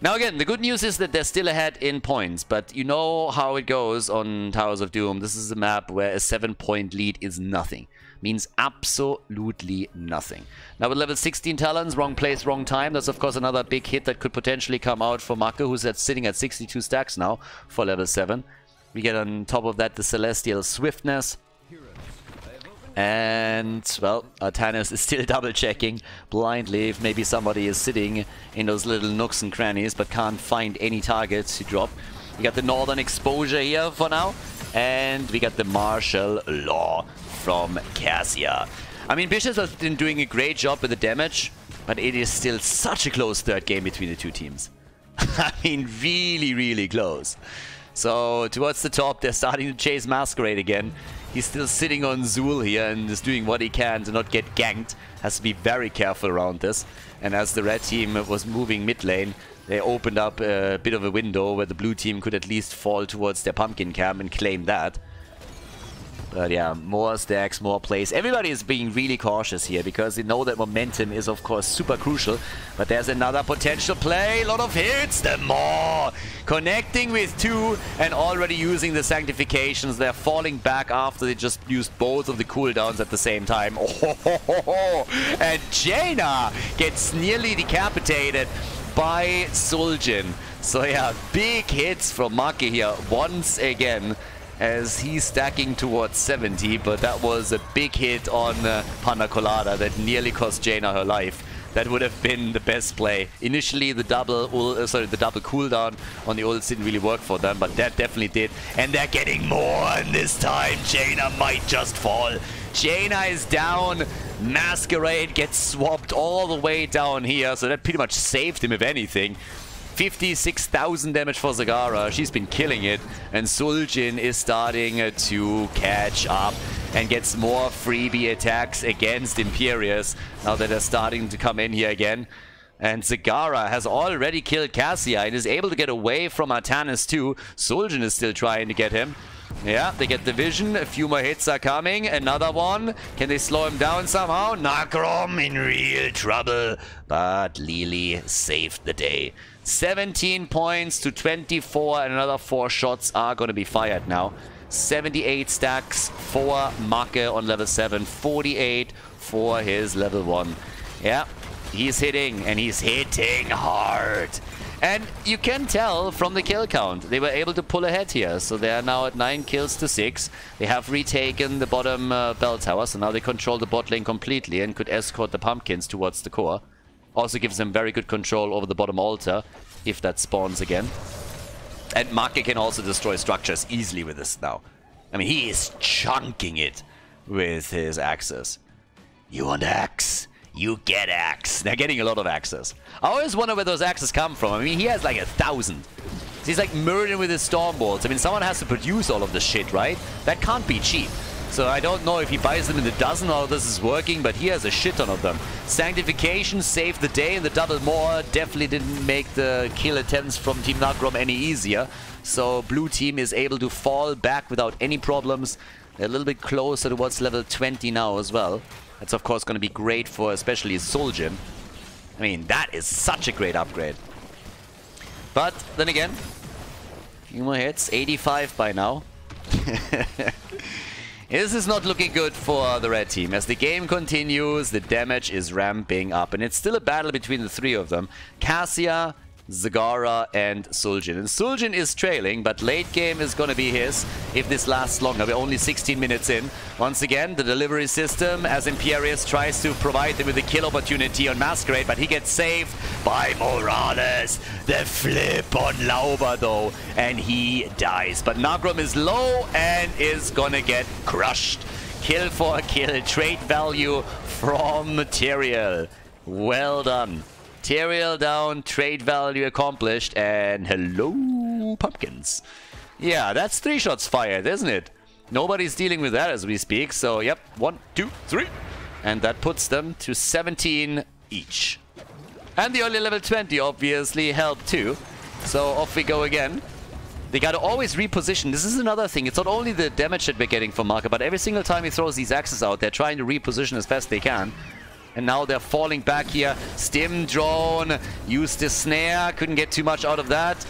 Now again, the good news is that they're still ahead in points, but you know how it goes on Towers of Doom. This is a map where a 7-point lead is nothing. Means absolutely nothing. Now with level 16 talents, wrong place, wrong time. That's of course another big hit that could potentially come out for Makke, who's sitting at 62 stacks now for level 7. We get on top of that the Celestial Swiftness. And, well, Tannis is still double-checking blindly if maybe somebody is sitting in those little nooks and crannies but can't find any targets to drop. We got the Northern Exposure here for now. And we got the Martial Law from Cassia. I mean, Bishops has been doing a great job with the damage, But it is still such a close third game between the two teams. I mean, really, really close. So, towards the top, they're starting to chase Masquerade again. He's still sitting on Zul here and is doing what he can to not get ganked. Has to be very careful around this. And as the red team was moving mid lane, they opened up a bit of a window where the blue team could at least fall towards their pumpkin camp and claim that. But yeah, more stacks, more plays. Everybody is being really cautious here because they know that momentum is, of course, super crucial. But there's another potential play. A lot of hits. The Maw connecting with 2 and already using the Sanctifications. They're falling back after they just used both of the cooldowns at the same time. Oh, and Jaina gets nearly decapitated by Suljin. So yeah, big hits from Makke here once again, as he's stacking towards 70, but that was a big hit on Panna Colada that nearly cost Jaina her life. That would have been the best play. Initially, the double cooldown on the ults didn't really work for them, but that definitely did. And they're getting more, and this time Jaina might just fall. Jaina is down. Masquerade gets swapped all the way down here, so that pretty much saved him, if anything. 56,000 damage for Zagara. She's been killing it. And Suljin is starting to catch up and gets more freebie attacks against Imperius now that they're starting to come in here again. And Zagara has already killed Cassia and is able to get away from Artanis too. Suljin is still trying to get him. Yeah, they get the vision. A few more hits are coming. Another one. Can they slow him down somehow? Nagrom in real trouble. But Lili saved the day. 17 points to 24, and another 4 shots are going to be fired now. 78 stacks for Makke on level 7. 48 for his level 1. Yeah, he's hitting, and he's hitting hard. And you can tell from the kill count, they were able to pull ahead here. So they are now at 9 kills to 6. They have retaken the bottom bell tower, so now they control the bot lane completely and could escort the pumpkins towards the core. Also gives them very good control over the bottom altar, if that spawns again. And Makke can also destroy structures easily with this now. I mean, he is chunking it with his axes. You want axe? You get axe. They're getting a lot of axes. I always wonder where those axes come from. I mean, he has like 1,000. He's like Muradin with his storm bolts. I mean, someone has to produce all of this shit, right? That can't be cheap. So I don't know if he buys them in the dozen or this is working, but he has a shit ton of them. Sanctification saved the day, and the double Maw definitely didn't make the kill attempts from Team Nagrom any easier. So blue team is able to fall back without any problems. They're a little bit closer towards level 20 now as well. That's of course going to be great for especially Suljin. I mean, that is such a great upgrade. But then again, a few more hits. 85 by now. This is not looking good for the red team. As the game continues, the damage is ramping up. And it's still a battle between the 3 of them. Cassia, Zagara, and Suljin. And Suljin is trailing, but late game is going to be his if this lasts longer. We're only 16 minutes in. Once again, the delivery system as Imperius tries to provide them with a kill opportunity on Masquerade, but he gets saved by Morales. The flip on Lauber though, and he dies. But Nagrom is low and is going to get crushed. Kill for a kill. Trade value from Material. Well done. Material down, trade value accomplished, and hello, pumpkins. Yeah, that's 3 shots fired, isn't it? Nobody's dealing with that as we speak, so yep, 1, 2, 3. And that puts them to 17 each. And the early level 20 obviously helped too. So off we go again. They gotta always reposition. This is another thing. It's not only the damage that we're getting from Makke, but every single time he throws these axes out, they're trying to reposition as best they can. And now they're falling back here. Stim drone. Used the snare. Couldn't get too much out of that.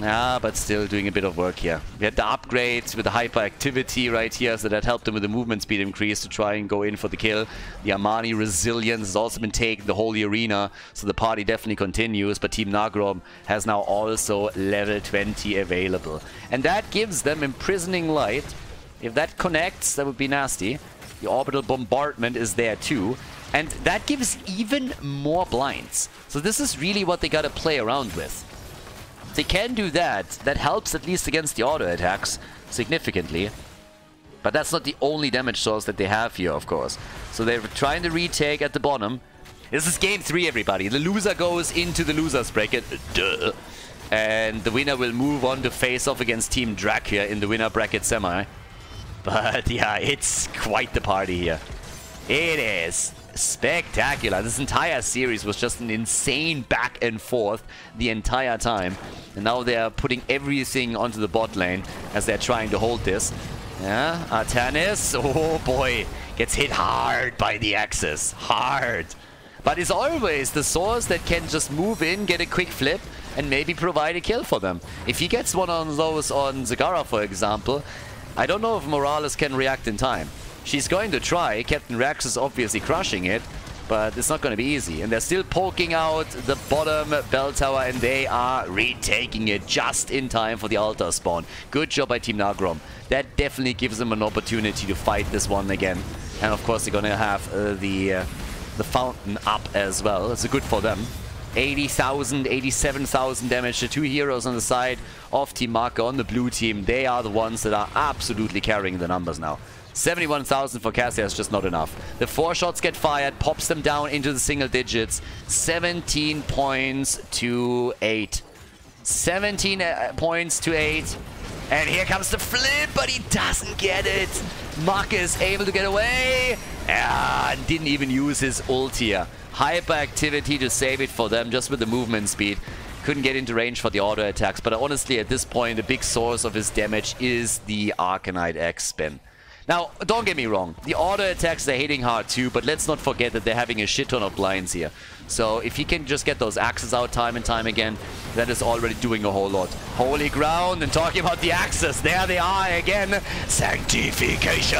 Ah, but still doing a bit of work here. We had the upgrades with the hyperactivity right here, so that helped them with the movement speed increase to try and go in for the kill. The Armani resilience has also been taken, the whole arena, so the party definitely continues. But Team Nagrom has now also level 20 available. And that gives them imprisoning light. If that connects, that would be nasty. The orbital bombardment is there too. And that gives even more blinds. So this is really what they gotta play around with. If they can do that, that helps at least against the auto attacks significantly. But that's not the only damage source that they have here, of course. So they're trying to retake at the bottom. This is game 3, everybody. The loser goes into the loser's bracket. Duh. And the winner will move on to face off against Team Drak here in the winner bracket semi. But yeah, it's quite the party here. It is spectacular. This entire series was just an insane back and forth the entire time. And now they're putting everything onto the bot lane as they're trying to hold this. Yeah, Artanis, oh boy, gets hit hard by the Axis. Hard. But it's always the source that can just move in, get a quick flip, and maybe provide a kill for them. If he gets one of those on Zagara, for example, I don't know if Morales can react in time. She's going to try. Captain Rex is obviously crushing it, but it's not going to be easy. And they're still poking out the bottom bell tower, and they are retaking it just in time for the altar spawn. Good job by Team Nagrom. That definitely gives them an opportunity to fight this one again. And of course, they're going to have the fountain up as well. It's good for them. 80,000, 87,000 damage. The 2 heroes on the side of Team Makke on the blue team, they are the ones that are absolutely carrying the numbers now. 71,000 for Cassia is just not enough. The 4 shots get fired, pops them down into the single digits. 17 points to 8. 17 points to 8. And here comes the flip, but he doesn't get it. Makke is able to get away. And didn't even use his ult here. Hyper activity to save it for them just with the movement speed. Couldn't get into range for the auto attacks. But honestly, at this point, the big source of his damage is the Arcanite X spin. Now, don't get me wrong, the auto attacks, they're hitting hard too, but let's not forget that they're having a shit ton of blinds here. So if he can just get those axes out time and time again, that is already doing a whole lot. Holy ground, and talking about the axes, there they are again. Sanctification!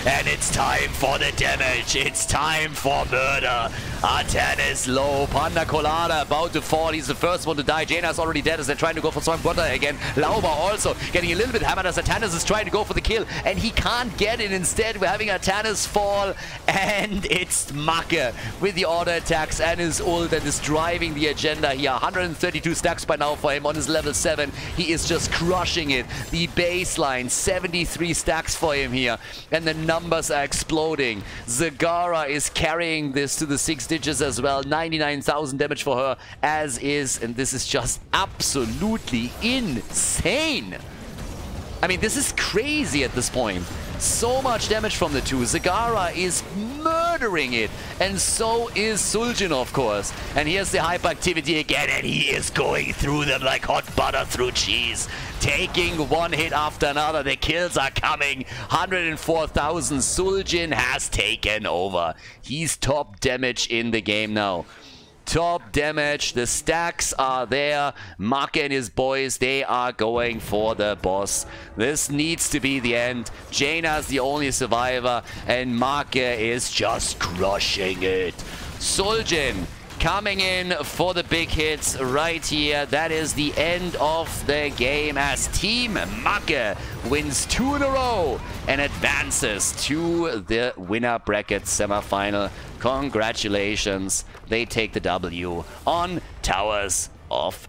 And it's time for the damage, it's time for murder. Artanis low, Panda Colada about to fall, he's the first one to die. Jaina's already dead as they're trying to go for Storm Butter again. Lauba also getting a little bit hammered as Artanis is trying to go for the kill, and he can't get it. Instead, we're having Artanis fall, and it's Makke with the auto attacks and his ult that is driving the agenda here. 132 stacks by now for him on his level 7. He is just crushing it. The baseline, 73 stacks for him here, and the numbers are exploding. Zagara is carrying this to the 6 digits as well. 99,000 damage for her as is, and this is just absolutely insane. I mean, this is crazy at this point. So much damage from the 2. Zagara is murdering it, and so is Suljin, of course. And here's the hyperactivity again, and he is going through them like hot butter through cheese. Taking one hit after another. The kills are coming. 104,000. Suljin has taken over. He's top damage in the game now. Top damage, the stacks are there. Makke and his boys, they are going for the boss. This needs to be the end. Jaina's the only survivor, and Makke is just crushing it. Suljin coming in for the big hits right here. That is the end of the game as Team Makke wins 2 in a row and advances to the winner bracket semifinal. Congratulations. They take the W on Towers of